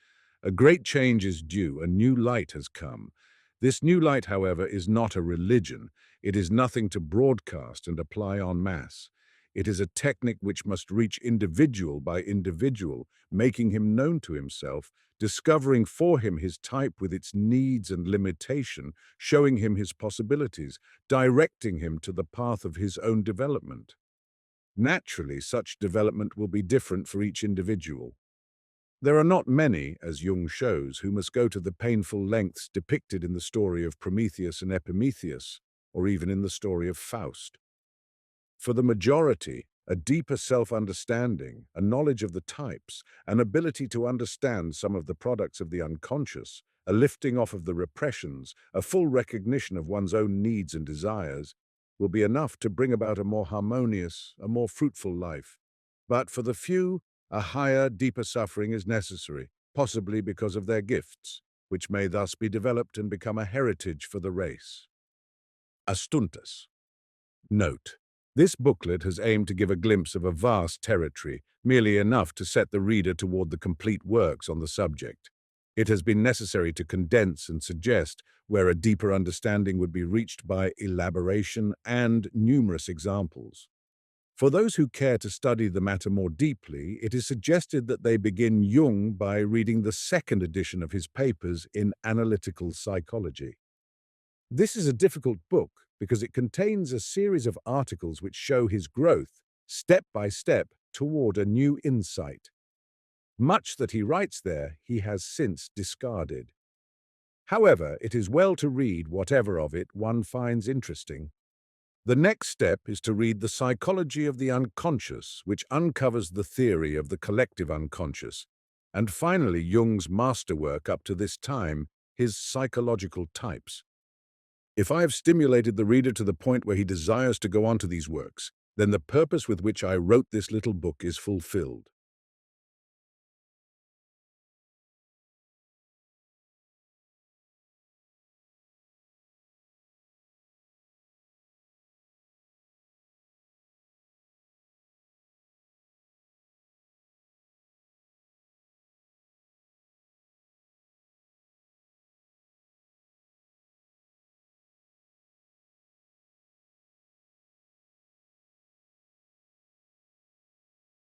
A great change is due, a new light has come. This new light, however, is not a religion. It is nothing to broadcast and apply en masse. It is a technique which must reach individual by individual, making him known to himself, discovering for him his type with its needs and limitation, showing him his possibilities, directing him to the path of his own development. Naturally, such development will be different for each individual. There are not many, as Jung shows, who must go to the painful lengths depicted in the story of Prometheus and Epimetheus, or even in the story of Faust. For the majority, a deeper self-understanding, a knowledge of the types, an ability to understand some of the products of the unconscious, a lifting off of the repressions, a full recognition of one's own needs and desires, will be enough to bring about a more harmonious, a more fruitful life. But for the few, a higher, deeper suffering is necessary, possibly because of their gifts, which may thus be developed and become a heritage for the race. Astuntas. Note: this booklet has aimed to give a glimpse of a vast territory, merely enough to set the reader toward the complete works on the subject. It has been necessary to condense and suggest where a deeper understanding would be reached by elaboration and numerous examples. For those who care to study the matter more deeply, it is suggested that they begin Jung by reading the second edition of his papers in Analytical Psychology. This is a difficult book because it contains a series of articles which show his growth, step by step, toward a new insight. Much that he writes there he has since discarded. However, it is well to read whatever of it one finds interesting. The next step is to read the Psychology of the Unconscious, which uncovers the theory of the collective unconscious, and finally Jung's masterwork up to this time, his psychological types. If I have stimulated the reader to the point where he desires to go on to these works, then the purpose with which I wrote this little book is fulfilled.